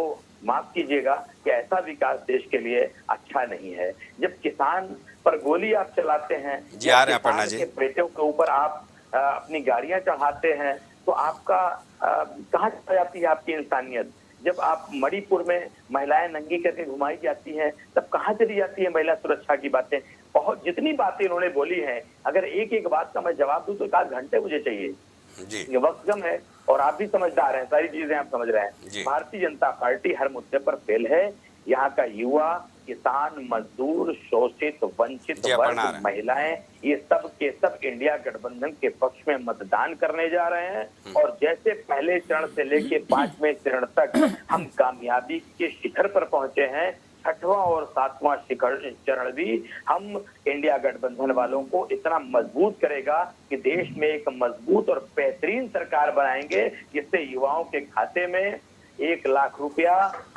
माफ कीजिएगा कि ऐसा विकास देश के लिए अच्छा नहीं है। जब किसान पर गोली आप चलाते हैं, जी आ रहे हैं अपर्णा जी, के बेटों के ऊपर आप अपनी गाड़ियां चढ़ाते हैं तो आपका कहाँ चली जाती है आपकी इंसानियत? जब आप मणिपुर में महिलाएं नंगी करके घुमाई जाती हैं तब कहाँ चली जाती है महिला सुरक्षा की बातें? बहुत जितनी बातें इन्होंने बोली हैं, अगर एक एक बात का मैं जवाब दूं तो 1 घंटे मुझे चाहिए जी। ये वक्त कम है और आप भी समझदार हैं, सारी चीजें आप समझ रहे जी। हैं। भारतीय जनता पार्टी हर मुद्दे पर फेल है। यहाँ का युवा, किसान, मजदूर, शोषित, वंचित वर्ग, महिलाएं, ये सब के सब इंडिया गठबंधन के पक्ष में मतदान करने जा रहे हैं। और जैसे पहले चरण से लेके 5वें चरण तक हम कामयाबी के शिखर पर पहुंचे हैं, 6वां और 7वां शिखर चरण भी हम इंडिया गठबंधन वालों को इतना मजबूत करेगा कि देश में एक मजबूत और बेहतरीन सरकार बनाएंगे जिससे युवाओं के खाते में 1 लाख रुपया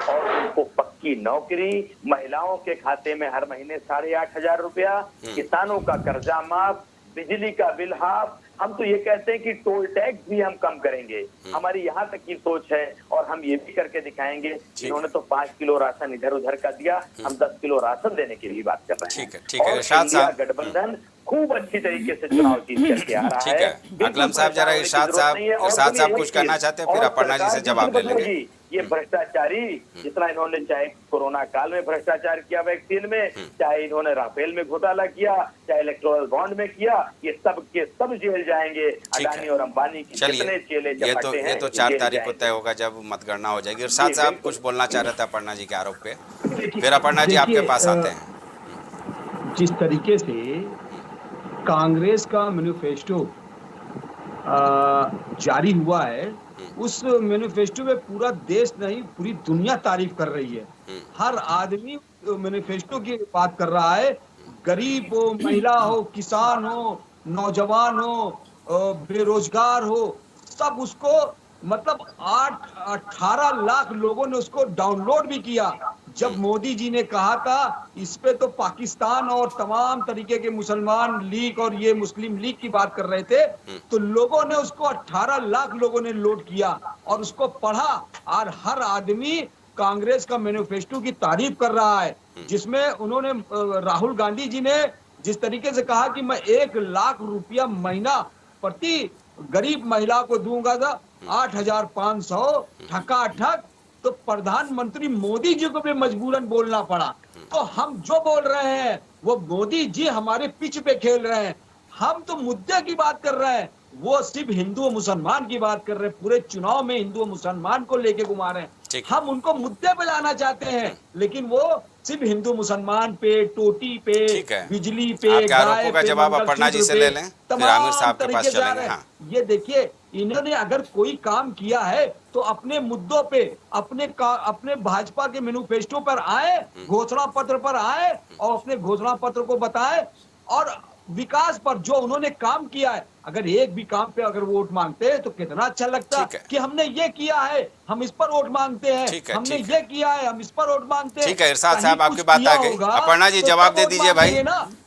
और उनको पक्की नौकरी, महिलाओं के खाते में हर महीने 8,500 रुपया, किसानों का कर्जा माफ, बिजली का बिल हाफ। हम तो ये कहते हैं कि टोल टैक्स भी हम कम करेंगे। हमारी यहाँ तक की सोच है और हम ये भी करके दिखाएंगे। इन्होंने तो 5 किलो राशन इधर उधर का दिया, हम 10 किलो राशन देने की भी बात कर रहे हैं। ठीक है इरशाद साहब, गठबंधन खूब अच्छी तरीके से चुनाव जीत करके आ रहा है। ठीक है अकलम साहब, जरा इरशाद साहब कुछ कहना चाहते हैं, फिर अपर्णा जी से जवाब ले लेंगे। ये भ्रष्टाचारी जितना इन्होंने चाहे कोरोना काल में भ्रष्टाचार किया वैक्सीन में, चाहे इन्होंने राफेल में घोटाला किया, चाहे इलेक्टोरल बॉन्ड में किया, ये सब के सब जेल जाएंगे। अडानी और अंबानी की कितने चेले चपाटे हैं। ये तो 4 तारीख को तय होगा जब मतगणना हो जाएगी। इरशाद साहब कुछ बोलना चाह रहे थे अपर्णा जी के आरोप पे, फिर अपर्णा जी आपके पास आते हैं। जिस तरीके से कांग्रेस का मैनिफेस्टो जारी हुआ है, उस मैनिफेस्टो में पूरा देश नहीं पूरी दुनिया तारीफ कर रही है। हर आदमी मैनिफेस्टो की बात कर रहा है, गरीब हो, महिला हो, किसान हो, नौजवान हो, बेरोजगार हो, सब उसको मतलब 18 लाख लोगों ने उसको डाउनलोड भी किया। जब मोदी जी ने कहा था इस पे तो पाकिस्तान और तमाम तरीके के मुसलमान लीग और ये मुस्लिम लीग की बात कर रहे थे, तो लोगों ने उसको 18 लाख लोगों ने लोड किया और उसको पढ़ा और हर आदमी कांग्रेस का मैनिफेस्टो की तारीफ कर रहा है, जिसमें उन्होंने राहुल गांधी जी ने जिस तरीके से कहा कि मैं 1 लाख रुपया महीना प्रति गरीब महिला को दूंगा था, 8,500 ठकाठक, तो प्रधानमंत्री मोदी जी को भी मजबूरन बोलना पड़ा। तो हम जो बोल रहे हैं वो मोदी जी हमारे पिच पे खेल रहे हैं। हम तो मुद्दे की बात कर रहे हैं, वो सिर्फ हिंदू और मुसलमान की बात कर रहे हैं। पूरे चुनाव में हिंदू और मुसलमान को लेके घुमा रहे हैं। हम उनको मुद्दे पे लाना चाहते हैं, लेकिन वो सिर्फ हिंदू मुसलमान पे, टोटी पे, बिजली पे, आपके आरोपों का जवाब अपर्णा जी से ले लें, फिर आमिर साहब के पास चलेंगे। हाँ। ये देखिए, इन्होंने अगर कोई काम किया है तो अपने मुद्दों पे, अपने भाजपा के मैनिफेस्टो पर आए, घोषणा पत्र पर आए और अपने घोषणा पत्र को बताए और विकास पर जो उन्होंने काम किया है, अगर एक भी काम पे अगर वोट मांगते हैं तो कितना अच्छा लगता है कि हमने ये किया है, हम इस पर वोट मांगते हैं, हमने ये किया है, हम इस पर वोट मांगते हैं। ठीक है इरशाद साहब, आपकी बात आ गई। अपर्णा जी जवाब दे दीजिए भाई।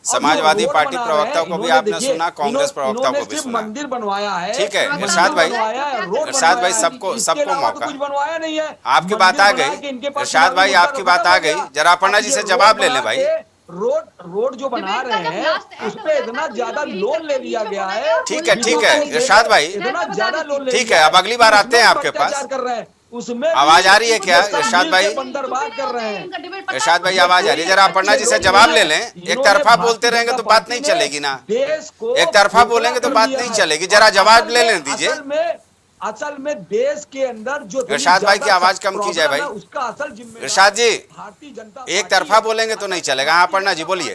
समाजवादी पार्टी प्रवक्ता को भी आपने सुना, कांग्रेस प्रवक्ता को भी सुना। मंदिर बनवाया है। ठीक है इरशाद भाई, सबको मौका। कुछ बनवाया नहीं है। आपकी बात आ गई इरशाद भाई, आपकी बात आ गई। जरा अपर्णा जी से जवाब ले लें भाई। रोड जो बना रहे हैं उस पे इतना ज्यादा लोन ले लिया गया है। ठीक है इरशाद भाई, इतना ज्यादा लोन ले, ठीक है, अब अगली बार आते हैं आपके पास। कर रहे हैं उसमें आवाज आ रही है क्या इरशाद भाई? बात कर रहे हैं इरशाद भाई, आवाज आ रही है? जरा अपर्णा जी से जवाब ले लें। एक तरफा बोलते रहेंगे तो बात नहीं चलेगी ना, एक तरफा बोलेंगे तो बात नहीं चलेगी। जरा जवाब ले लें दीजिए। असल में देश के अंदर जो इरशाद भाई की आवाज कम की जाए भाई। उसका असल जिम्मेदार इरशाद जी, भारतीय जनता एक तरफा बोलेंगे तो नहीं चलेगा। हाँ अपर्णा जी बोलिए,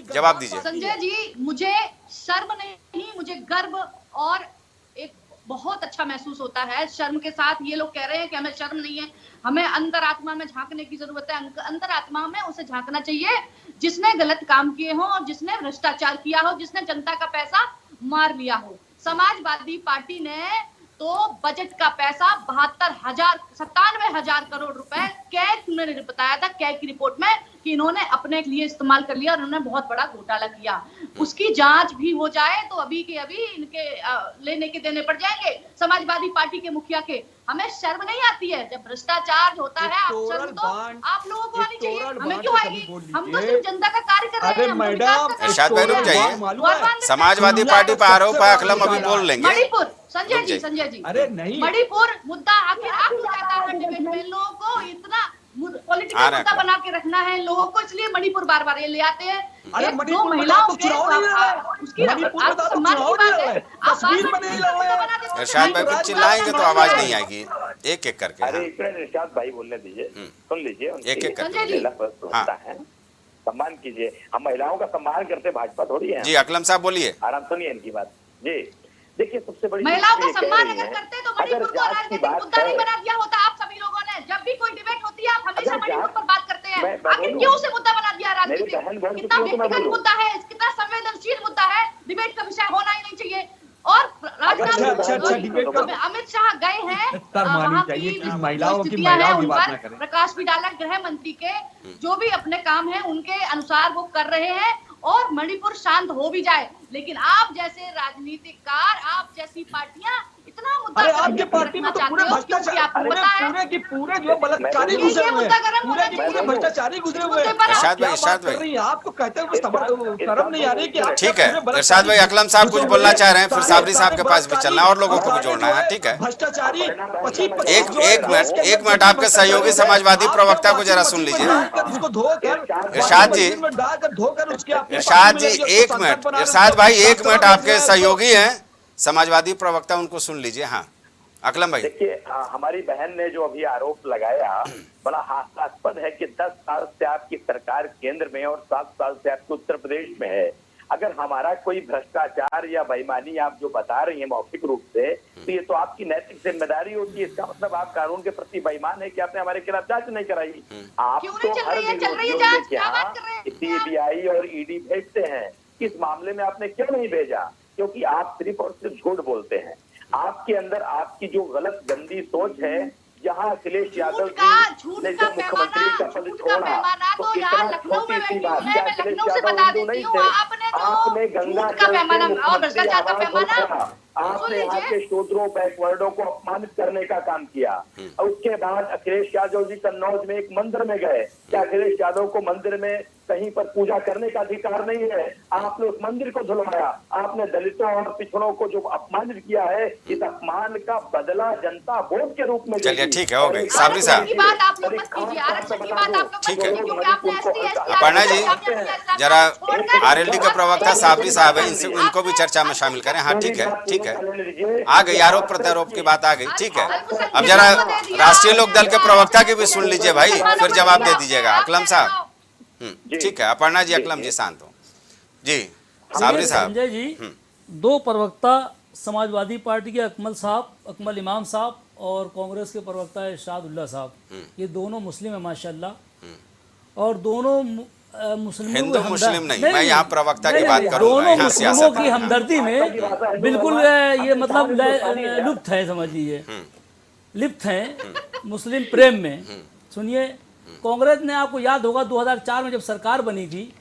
जवाब दीजिए। संजय जी, मुझे शर्म नहीं, मुझे गर्व और एक बहुत अच्छा महसूस होता है। शर्म के साथ ये लोग कह रहे हैं कि हमें शर्म नहीं है, हमें अंतर आत्मा में झांकने की जरूरत है। अंतर आत्मा में उसे झांकना चाहिए जिसने गलत काम किए हों और जिसने भ्रष्टाचार किया हो, जिसने जनता का पैसा मार लिया हो। समाजवादी पार्टी ने तो बजट का पैसा 97,000 करोड़ रुपए कैग ने बताया था, कैग की रिपोर्ट में, कि इन्होंने अपने लिए इस्तेमाल कर लिया और उन्होंने बहुत बड़ा घोटाला किया। उसकी जांच भी हो जाए तो अभी के अभी इनके लेने के देने पड़ जाएंगे समाजवादी पार्टी के मुखिया के। हमें शर्म नहीं आती है जब भ्रष्टाचार होता है? आप शर्म तो आप लोगों को आनी चाहिए, हमें क्यों आएगी? हम तो सिर्फ जनता का कार्य कर रहे हैं। इरशाद भाई रुक जाइए, समाजवादी पार्टी पर आरोप है, अकलम अभी बोल लेंगे। मणिपुर, संजय जी, अरे नहीं, मणिपुर मुद्दा आखिर आ क्यों जाता है डिबेट में? लोगों को इतना पॉलिटिकल मुद्दा बना के रखना है लोगों को, इसलिए मणिपुर बार बार ये ले आते हैं। अरे दो महिलाओं के उसकी इरशाद भाई कुछ चिल्लाएंगे तो आवाज नहीं आएगी, एक एक करके। अरे इरशाद भाई बोलने दीजिए, सुन लीजिए, एक एक करके होता है, सम्मान कीजिए। हम महिलाओं का सम्मान करते, भाजपा थोड़ी है। जी अकलम साहब बोलिए। आराम सुनिए इनकी बात। जी देखिए, सबसे बड़ी महिलाओं का सम्मान अगर करते तो मणिपुर को राजनीतिक मुद्दा नहीं बना दिया होता। आप सभी लोगों ने जब भी कोई डिबेट होती है आप हमेशा मणिपुर पर बात करते हैं, आखिर क्यों उसे मुद्दा बना दिया राजनीतिक? कितना व्यक्तिगत मुद्दा है, कितना संवेदनशील मुद्दा है, डिबेट का विषय होना ही नहीं चाहिए। और अमित शाह गए हैं, वहाँ की महिलाओं की प्रकाश भी डाला गृह मंत्री के, जो भी अपने काम है उनके अनुसार वो कर रहे हैं और मणिपुर शांत हो भी जाए। लेकिन आप जैसे राजनीतिकार, आप जैसी पार्टियां इतना मुद्दा आपके पार्टी में तो पूरे भ्रष्टाचारी, पूरे जो बलात्कारी गुजरे हुए हैं, पूरे भ्रष्टाचारी गुजरे हुए हैं। इरशाद भाई आपको कहते हुए शर्म नहीं आ रही कि ठीक है इरशाद भाई, अकलम साहब कुछ बोलना चाह रहे हैं, फिर साबरी साहब के पास भी चलना और लोगों को भी जोड़ना है। ठीक है, भ्रष्टाचारी एक मिनट आपके सहयोगी समाजवादी प्रवक्ता को जरा सुन लीजिए। इरशाद जी, इरशाद जी एक मिनट, इरशाद भाई एक मिनट, आपके सहयोगी हैं समाजवादी प्रवक्ता, उनको सुन लीजिए। हाँ अकलम भाई। देखिए, हमारी बहन ने जो अभी आरोप लगाया बड़ा हास्यास्पद है कि 10 साल से आपकी सरकार केंद्र में और 7 साल से आपके उत्तर प्रदेश में है। अगर हमारा कोई भ्रष्टाचार या बेईमानी आप जो बता रही हैं मौखिक रूप से, तो ये तो आपकी नैतिक जिम्मेदारी होती है। इसका मतलब आप कानून के प्रति बेईमान है कि आपने हमारे खिलाफ जांच नहीं कराई। आप तो हर विरोधियों के यहाँ सीबीआई और ईडी भेजते हैं, इस मामले में आपने क्यों नहीं भेजा? क्योंकि आप सिर्फ और सिर्फ झूठ बोलते हैं। आपके अंदर आपकी जो गलत गंदी सोच है, जहां अखिलेश यादव जी ने जब मुख्यमंत्री का पद छोड़ा तो इतना छोटी सी बात, क्या अखिलेश यादव हिंदू नहीं थे? आपने गंगा आपने यहाँ के शूद्रों बैकवर्डों को अपमानित करने का काम किया। और उसके बाद अखिलेश यादव जी कन्नौज में एक मंदिर में गए। क्या अखिलेश यादव को मंदिर में कहीं पर पूजा करने का अधिकार नहीं है? आपने उस मंदिर को धुलवाया। आपने दलितों और पिछड़ों को जो अपमानित किया है, इस अपमान का बदला जनता वोट के रूप में। चलिए ठीक है, हो गई। साबरी साहब ठीक है, अपर्णा जी जरा आरएलडी के प्रवक्ता साबरी साहब है, इनसे इनको भी चर्चा में शामिल करें। हाँ ठीक है, ठीक है, आ गई आरोप प्रत्यारोप की बात आ गई। ठीक है, अब जरा राष्ट्रीय लोक दल के प्रवक्ता की भी सुन लीजिए भाई, फिर जवाब दे दीजिएगा। अकलम साहब ठीक है, अपर्णा जी, अकलम जी शांत हो जी। साबरी साहब। संजय जी, दो प्रवक्ता समाजवादी पार्टी के अकमल इमाम साहब और कांग्रेस के प्रवक्ता इरशाद उल्लाह साहब, ये दोनों मुस्लिम है माशाल्लाह, और दोनों मुस्लिम हिंदू मुस्लिम नहीं, मैं यहाँ प्रवक्ता की बात करूँगा। दोनों मुस्लिमों की हमदर्दी में बिल्कुल ये मतलब लुप्त है, समझ लीजिए लिप्त हैं मुस्लिम प्रेम में। सुनिए, कांग्रेस ने, आपको याद होगा 2004 में जब सरकार बनी थी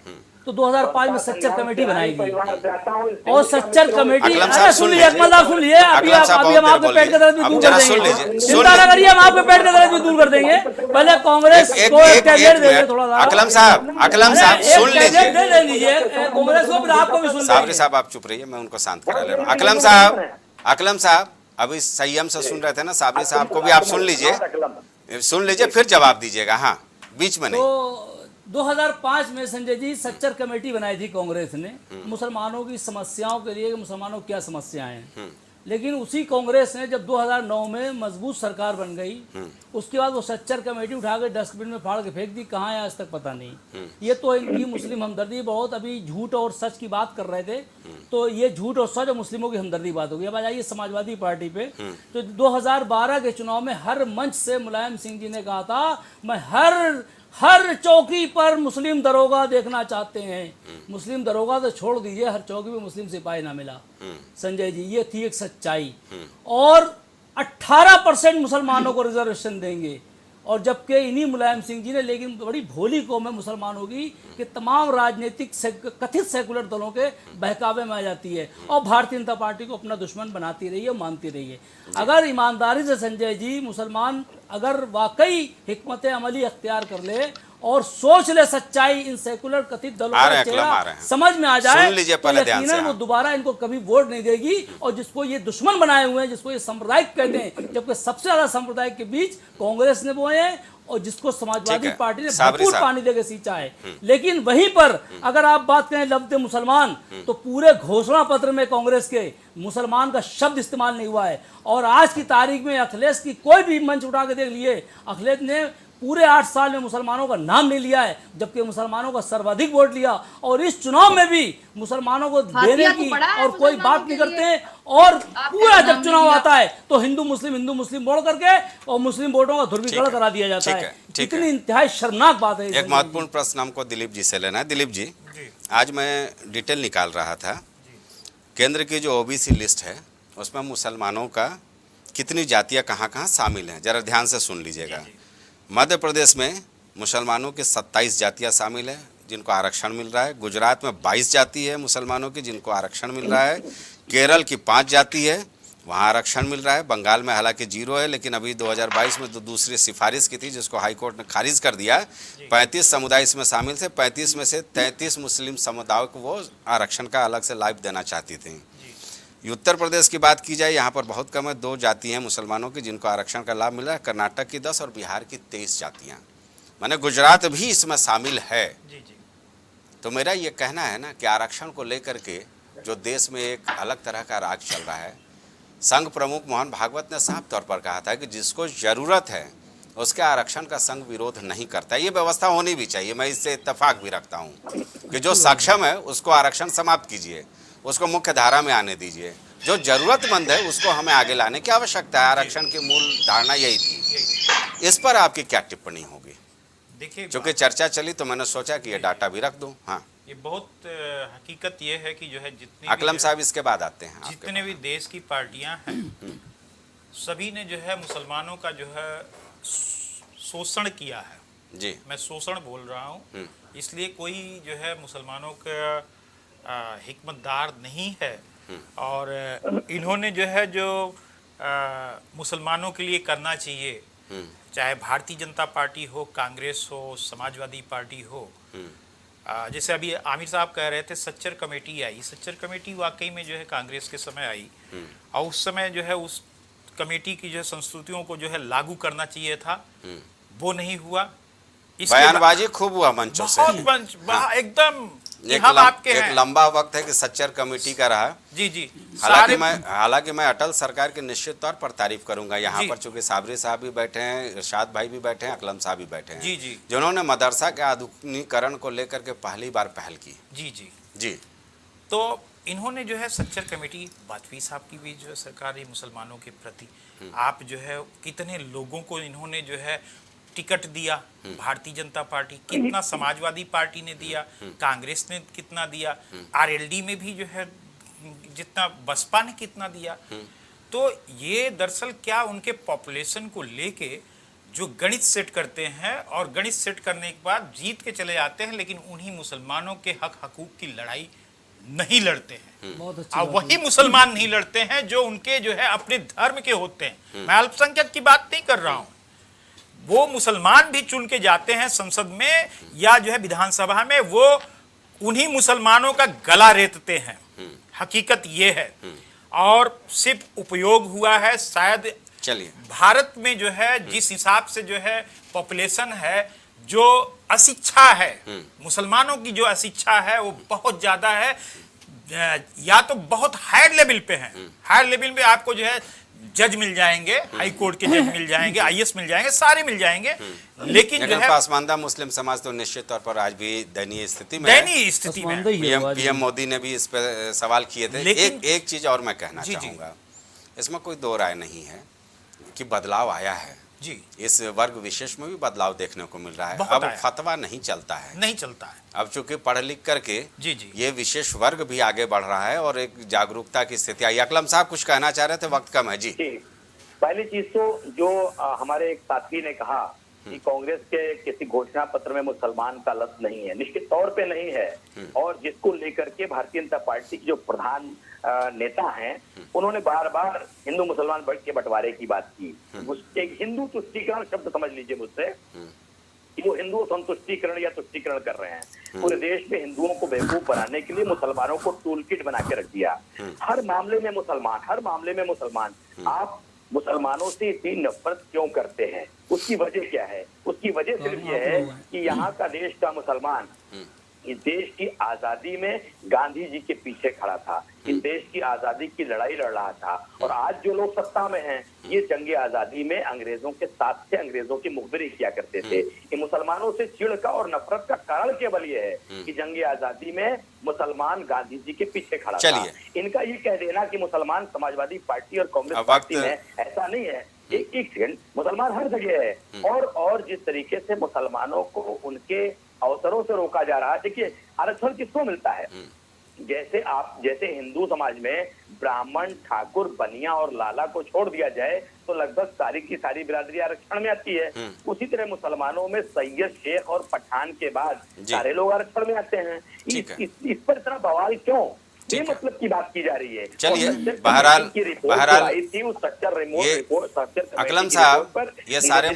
तो 2005 में सच्चर कमेटी बनाई गई, और सच्चर कमेटी, अरे सुन लीजिए अकमल साहब, सुन लिए, अभी हम आपके पेट का दर्द भी दूर कर देंगे, चिंता न करिए, हम आपके पेट का दर्द भी दूर कर देंगे। पहले कांग्रेस को एक कैबिनेट दे देंगे थोड़ा सा। अकलम साहब सुन लीजिए, दे दीजिए कांग्रेस को, फिर आपको भी सुन। साबरी साहब आप चुप रहिए, मैं उनको शांत करा ले रहा हूँ। अकलम साहब अभी संयम से सुन रहे थे ना, साबरी साहब को भी आप सुन लीजिए, फिर जवाब दीजिएगा। हाँ, बीच में नहीं। तो 2005 में संजय जी सच्चर कमेटी बनाई थी कांग्रेस ने मुसलमानों की समस्याओं के लिए, मुसलमानों की क्या समस्याएं हैं, लेकिन उसी कांग्रेस ने जब 2009 में मजबूत सरकार बन गई, उसके बाद वो सच्चर कमेटी उठा के डस्टबिन में फाड़ के फेंक दी, कहाँ है आज तक पता नहीं। ये तो इनकी मुस्लिम हमदर्दी बहुत, अभी झूठ और सच की बात कर रहे थे, तो ये झूठ और सच और मुस्लिमों की हमदर्दी बात हो गई। अब आ जाइए समाजवादी पार्टी पे। तो 2012 के चुनाव में हर मंच से मुलायम सिंह जी ने कहा था, मैं हर चौकी पर मुस्लिम दरोगा देखना चाहते हैं। मुस्लिम दरोगा तो छोड़ दीजिए, हर चौकी पे मुस्लिम सिपाही ना मिला। संजय जी, ये थी एक सच्चाई। और 18% मुसलमानों को रिजर्वेशन देंगे, और जबकि इन्हीं मुलायम सिंह जी ने, लेकिन बड़ी भोली कौम है मुसलमानों की कि तमाम राजनीतिक कथित सेकुलर दलों के बहकावे में आ जाती है और भारतीय जनता पार्टी को अपना दुश्मन बनाती रही है, मानती रही है। अगर ईमानदारी से संजय जी मुसलमान अगर वाकई हिकमत अमली अख्तियार कर ले और सोच ले सच्चाई इन सेकुलर कथित दलों का चेहरा समझ में आ जाए, तो यकीनन वो दोबारा इनको कभी वोट नहीं देगी। और जिसको ये दुश्मन बनाए हुए हैं, जिसको ये सांप्रदायिक कहते हैं, जबकि सबसे ज्यादा सांप्रदायिक के बीच कांग्रेस ने बोए हैं और जिसको समाजवादी पार्टी ने भरपूर पानी देकर सींचा है। लेकिन वहीं पर अगर आप बात करें लफ्ज़ मुसलमान, तो पूरे घोषणा पत्र में कांग्रेस के मुसलमान का शब्द इस्तेमाल नहीं हुआ है। और आज की तारीख में अखिलेश की कोई भी मंच उठा के देख लिए, अखिलेश ने पूरे 8 साल में मुसलमानों का नाम नहीं लिया है, जबकि मुसलमानों का सर्वाधिक वोट लिया। और इस चुनाव में भी मुसलमानों को देने की और कोई बात नहीं करते। और पूरा जब चुनाव आता है तो हिंदू मुस्लिम वोट करके और मुस्लिम वोटों का ध्रुवीकरण करा दिया जाता है। इतनी इंतहाई शर्मनाक बात है। एक महत्वपूर्ण प्रश्न हमको दिलीप जी से लेना है। दिलीप जी, आज मैं डिटेल निकाल रहा था, केंद्र की जो ओबीसी लिस्ट है उसमें मुसलमानों का कितनी जातियाँ कहाँ कहाँ शामिल हैं, जरा ध्यान से सुन लीजिएगा। मध्य प्रदेश में मुसलमानों की 27 जातियाँ शामिल हैं जिनको आरक्षण मिल रहा है। गुजरात में 22 जाति है मुसलमानों की जिनको आरक्षण मिल रहा है। केरल की 5 जाति है, वहाँ आरक्षण मिल रहा है। बंगाल में हालांकि 0 है, लेकिन अभी 2022 में तो दूसरी सिफारिश की थी जिसको हाईकोर्ट ने खारिज कर दिया। 35 समुदाय इसमें शामिल थे। 35 में से 33 मुस्लिम समुदायों को वो आरक्षण का अलग से लाभ देना चाहती थी। उत्तर प्रदेश की बात की जाए, यहाँ पर बहुत कम है, 2 जाति हैं मुसलमानों की जिनको आरक्षण का लाभ मिला है। कर्नाटक की 10 और बिहार की 23 जातियाँ, माने गुजरात भी इसमें शामिल है। तो मेरा ये कहना है ना कि आरक्षण को लेकर के जो देश में एक अलग तरह का राज चल रहा है, संघ प्रमुख मोहन भागवत ने साफ तौर पर कहा था कि जिसको ज़रूरत है उसके आरक्षण का संघ विरोध नहीं करता। ये व्यवस्था होनी भी चाहिए, मैं इससे इत्तेफाक भी रखता हूँ कि जो सक्षम है उसको आरक्षण समाप्त कीजिए, उसको मुख्य धारा में आने दीजिए। जो जरूरतमंद है उसको हमें आगे लाने की आवश्यकता है। आरक्षण की मूल धारणा यही थी। इस पर आपकी क्या टिप्पणी होगी? देखिए, क्योंकि चर्चा चली तो मैंने सोचा कि ये डाटा भी रख दूं। हाँ, ये बहुत हकीकत ये है कि जो है जितने अकलम साहब इसके बाद आते हैं, जितने भी देश की पार्टियां हैं सभी ने जो है मुसलमानों का जो है शोषण किया है। जी, मैं शोषण बोल रहा हूँ, इसलिए कोई जो है मुसलमानों का हिकमतदार नहीं है। और इन्होंने जो है जो मुसलमानों के लिए करना चाहिए, चाहे भारतीय जनता पार्टी हो, कांग्रेस हो, समाजवादी पार्टी हो। जैसे अभी आमिर साहब कह रहे थे सच्चर कमेटी आई, सच्चर कमेटी वाकई में जो है कांग्रेस के समय आई और उस समय जो है उस कमेटी की जो संस्तुतियों को जो है लागू करना चाहिए था, वो नहीं हुआ। बयानबाजी खूब हुआ मंचों से, एकदम एक लंबा वक्त है कि सच्चर कमेटी का रहा। जी। हालांकि मैं अटल सरकार की निश्चित तौर पर तारीफ करूंगा। यहाँ पर चूंकि साबरी साहब भी बैठे हैं, इरशाद भाई भी बैठे हैं, अकलम साहब भी बैठे हैं, जी, जिन्होंने मदरसा के आधुनिकीकरण को लेकर के पहली बार पहल की। जी। तो इन्होंने जो है सच्चर कमेटी, वाजपेयी साहब की भी जो है सरकार है मुसलमानों के प्रति, आप जो है कितने लोगों को इन्होंने जो है टिकट दिया, भारतीय जनता पार्टी कितना, समाजवादी पार्टी ने दिया, कांग्रेस ने कितना दिया, आरएलडी में भी जो है जितना, बसपा ने कितना दिया। तो ये दरअसल क्या उनके पॉपुलेशन को लेके जो गणित सेट करते हैं और गणित सेट करने के बाद जीत के चले जाते हैं, लेकिन उन्हीं मुसलमानों के हक हकूक की लड़ाई नहीं लड़ते हैं। और वही मुसलमान नहीं लड़ते हैं जो उनके जो है अपने धर्म के होते हैं। मैं अल्पसंख्यक की बात नहीं कर रहा हूं, वो मुसलमान भी चुन के जाते हैं संसद में या जो है विधानसभा में, वो उन्हीं मुसलमानों का गला रेतते हैं। हकीकत ये है। और सिर्फ उपयोग हुआ है शायद। चलिए, भारत में जो है जिस हिसाब से जो है पॉपुलेशन है, जो अशिक्षा है, मुसलमानों की जो अशिक्षा है वो बहुत ज्यादा है। या तो बहुत हायर लेवल पे हैं, हायर लेवल पे आपको जो है जज मिल जाएंगे, हाई कोर्ट के जज मिल जाएंगे, आईएएस मिल जाएंगे, सारे मिल जाएंगे, लेकिन जो है पासमानदा मुस्लिम समाज तो निश्चित तौर पर आज भी दयनीय स्थिति में दयनीय स्थिति में। पीएम मोदी ने भी इस पर सवाल किए थे। एक चीज और मैं कहना चाहूंगा, इसमें कोई दो राय नहीं है कि बदलाव आया है जी, इस वर्ग विशेष में भी बदलाव देखने को मिल रहा है। अब फतवा नहीं चलता है, नहीं चलता है। अब चूंकि पढ़ लिख करके जी जी ये विशेष वर्ग भी आगे बढ़ रहा है और एक जागरूकता की स्थिति आई। अकलम साहब कुछ कहना चाह रहे थे, वक्त कम है जी। पहली चीज तो जो हमारे एक साथी ने कहा कि कांग्रेस के किसी घोषणा पत्र में मुसलमान का लफ्ज नहीं है, निश्चित तौर पे नहीं है। और जिसको लेकर के भारतीय जनता पार्टी की जो प्रधान नेता हैं, उन्होंने बार बार हिंदू मुसलमान के बंटवारे की बात की। एक हिंदू तुष्टीकरण शब्द समझ लीजिए मुझसे कि वो हिंदू संतुष्टीकरण या तुष्टीकरण कर रहे हैं। पूरे देश में हिंदुओं को बेवकूफ बनाने के लिए मुसलमानों को टूल किट बना के रख दिया। हर मामले में मुसलमान, हर मामले में मुसलमान। आप मुसलमानों से इतनी नफरत क्यों करते हैं? उसकी वजह क्या है? उसकी वजह सिर्फ ये है कि यहाँ का देश का मुसलमान इस देश की आजादी में गांधी जी के पीछे खड़ा था, इस देश की आजादी की लड़ाई लड़ रहा था। और आज जो लोग सत्ता में हैं, ये जंगे आजादी में अंग्रेजों के साथ से अंग्रेजों की मुखबिरी किया करते थे। कि मुसलमानों से चिढ़ का और नफरत का कारण केवल ये है कि जंगे आजादी में मुसलमान गांधी जी के पीछे खड़ा था। इनका ये कह देना कि मुसलमान समाजवादी पार्टी और कांग्रेस पार्टी में, ऐसा नहीं है। एक सेकंड, मुसलमान हर जगह है। और जिस तरीके से मुसलमानों को उनके अवसरों से रोका जा रहा है, देखिए आरक्षण किसको मिलता है? जैसे हिंदू समाज में ब्राह्मण, ठाकुर, बनिया और लाला को छोड़ दिया जाए तो लगभग सारी की सारी बिरादरी आरक्षण में आती है। उसी तरह मुसलमानों में सैयद, शेख और पठान के बाद सारे लोग आरक्षण में आते हैं। इस पर इतना बवाल क्यों? ये मतलब की बात की जा रही है। चलिए, बहरहाल अकलम साहब, ये सारे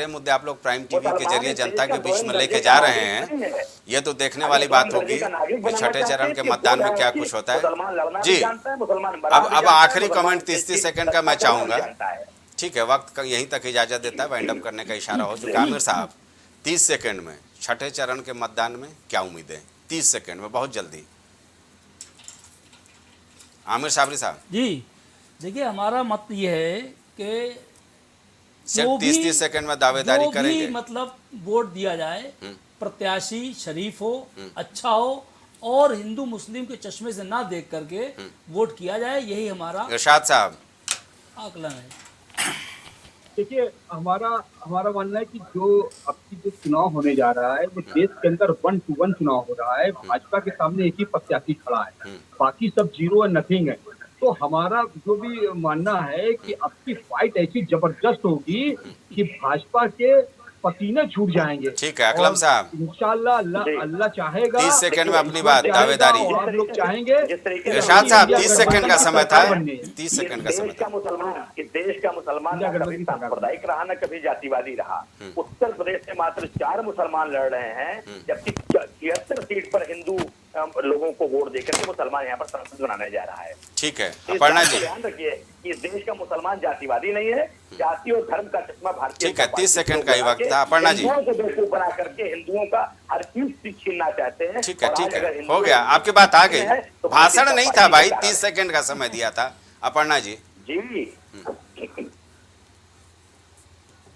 मुद्दे आप लोग प्राइम टीवी के जरिए जनता के बीच में लेके जा रहे हैं। ये तो देखने वाली बात होगी कि छठे चरण के मतदान में क्या कुछ होता है। जी, अब आखिरी कमेंट 30 सेकंड का मैं चाहूंगा। ठीक है, वक्त का यहीं तक इजाजत देता है, वाइंड अप करने का इशारा हो चुका है। आमिर साहब 30 सेकंड में छठे चरण के मतदान में क्या उम्मीदें? 30 सेकंड में, बहुत जल्दी। आमिर साबरी साहब जी, देखिए हमारा मत ये है कि सिर्फ 30 सेकंड में दावेदारी करेंगे। मतलब वोट दिया जाए, प्रत्याशी शरीफ हो, अच्छा हो और हिंदू मुस्लिम के चश्मे से ना देख करके वोट किया जाए, यही हमारा इरशाद साहब आकलन है। देखिए, हमारा मानना है कि जो अब की जो चुनाव होने जा रहा है, वो देश के अंदर 1 to 1 चुनाव हो रहा है। भाजपा के सामने एक ही प्रत्याशी खड़ा है, बाकी सब जीरो एंड नथिंग है। तो हमारा जो भी मानना है कि अब की फाइट ऐसी जबरदस्त होगी कि भाजपा के पसीने छूट जाएंगे। ठीक है अकलम साहब, इंशाल्लाह अल्लाह चाहेगा। 30 सेकंड में अपनी बात, दावेदारी। आप लोग चाहेंगे। इरशाद साहब 30 सेकंड का समय था, 30 सेकंड का समय था। देश का मुसलमान न कभी सांप्रदायिक रहा, न कभी जातिवादी रहा। उत्तर प्रदेश से मात्र 4 मुसलमान लड़ रहे हैं, जबकि 76 सीट पर हिंदू लोगों को वोट देकर के मुसलमान यहाँ पर संसद बनाने जा रहा है। ठीक है, अपर्णा जी ध्यान रखिए कि इस देश का मुसलमान जातिवादी नहीं है। जाति और धर्म का चश्मा भारतीय। ठीक है, 30 सेकंड का ही वक्त था। अपर्णा जी बेवकूफ बना करके हिंदुओं का हर चीज छीनना चाहते हैं। ठीक है, हो गया, आपकी बात आ गई। भाषण नहीं था भाई, 30 सेकंड का समय दिया था। अपर्णा जी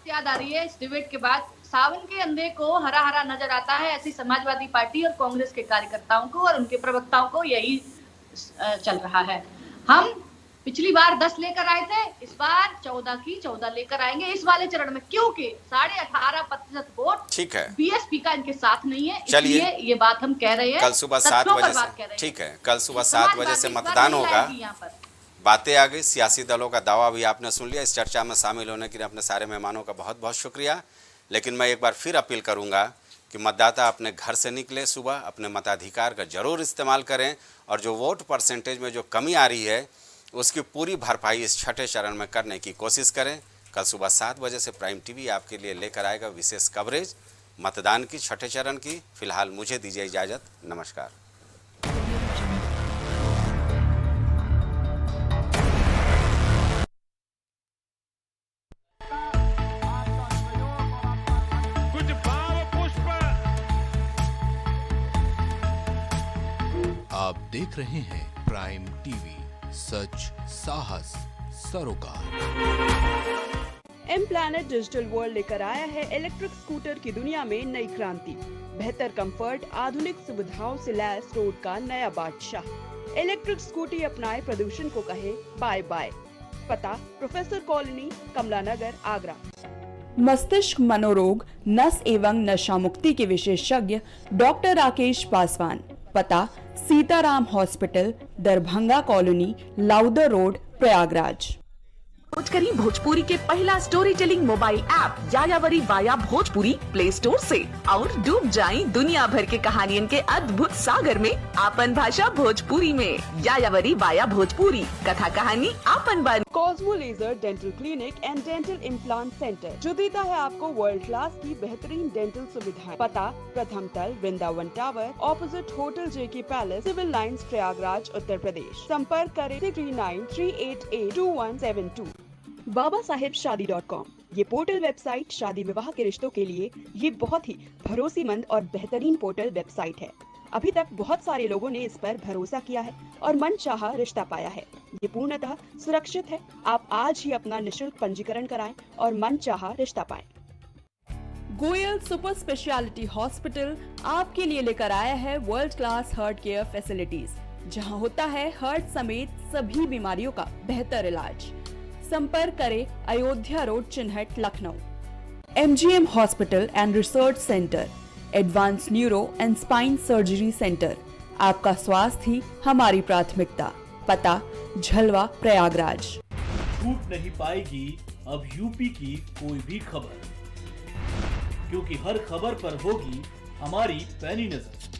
याद आ रही है इस डिबेट के बाद, सावन के अंधे को हरा हरा नजर आता है, ऐसी समाजवादी पार्टी और कांग्रेस के कार्यकर्ताओं को और उनके प्रवक्ताओं को यही चल रहा है। हम पिछली बार 10 लेकर आए थे, इस बार 14 की 14 लेकर आएंगे इस वाले चरण में, क्योंकि 18.5% वोट ठीक है बीएसपी का इनके साथ नहीं है। चलिए, इसलिए ये बात हम कह रहे हैं। कल सुबह 7 बजे से, ठीक है, कल सुबह 7 बजे से मतदान होगा। बातें आ गई, सियासी दलों का दावा भी आपने सुन लिया। इस चर्चा में शामिल होने के लिए अपने सारे मेहमानों का बहुत बहुत शुक्रिया। लेकिन मैं एक बार फिर अपील करूंगा कि मतदाता अपने घर से निकले, सुबह अपने मताधिकार का जरूर इस्तेमाल करें और जो वोट परसेंटेज में जो कमी आ रही है उसकी पूरी भरपाई इस छठे चरण में करने की कोशिश करें। कल सुबह 7 बजे से प्राइम टीवी आपके लिए लेकर आएगा विशेष कवरेज मतदान की, छठे चरण की। फिलहाल मुझे दीजिए इजाज़त, नमस्कार। आप देख रहे हैं प्राइम टीवी, सच साहस सरोकार। एम प्लैनेट डिजिटल वर्ल्ड लेकर आया है इलेक्ट्रिक स्कूटर की दुनिया में नई क्रांति। बेहतर कंफर्ट, आधुनिक सुविधाओं से लैस रोड का नया बादशाह। इलेक्ट्रिक स्कूटी अपनाए, प्रदूषण को कहे बाय बाय। पता प्रोफेसर कॉलोनी, कमला नगर, आगरा। मस्तिष्क मनोरोग, नस एवं नशा मुक्ति के विशेषज्ञ डॉक्टर राकेश पासवान। पता Sitaram hospital, Darbhanga colony, Lowther road, Prayagraj. खोज करी भोजपुरी के पहला story telling mobile app Yayavari via Bhojpuri play store से और डूब जाएं दुनिया भर के कहानियन के अद्भुत सागर में आपन भाषा भोजपुरी में। यायावरी वाया भोजपुरी, कथा कहानी आपन बन। Cosmo laser dental clinic and dental implant centre, जो देता है आपको वर्ल्ड क्लास की बेहतरीन डेंटल सुविधाएं। पता प्रथम तल, वृंदावन टावर, ऑपोजिट होटल जेके palace, civil lines, Prayagraj, Uttar Pradesh. संपर्क करें 3938822172। बाबा साहेब शादी.com, ये पोर्टल वेबसाइट शादी विवाह के रिश्तों के लिए ये बहुत ही भरोसेमंद और बेहतरीन पोर्टल वेबसाइट है। अभी तक बहुत सारे लोगों ने इस पर भरोसा किया है और मनचाहा रिश्ता पाया है। ये पूर्णतः सुरक्षित है। आप आज ही अपना निशुल्क पंजीकरण कराएं और मनचाहा रिश्ता पाएं। गोयल सुपर स्पेशलिटी हॉस्पिटल आपके लिए लेकर आया है world class heart care facilities, जहां होता है हार्ट समेत सभी बीमारियों का बेहतर इलाज। संपर्क करें Ayodhya road, Chinhat, Lucknow. MGM hospital and research centre, advance neuro and spine surgery centre. आपका स्वास्थ्य ही हमारी प्राथमिकता। पता झलवा, प्रयागराज। छूट नहीं पाएगी अब यूपी की कोई भी खबर, क्योंकि हर खबर पर होगी हमारी पैनी नजर।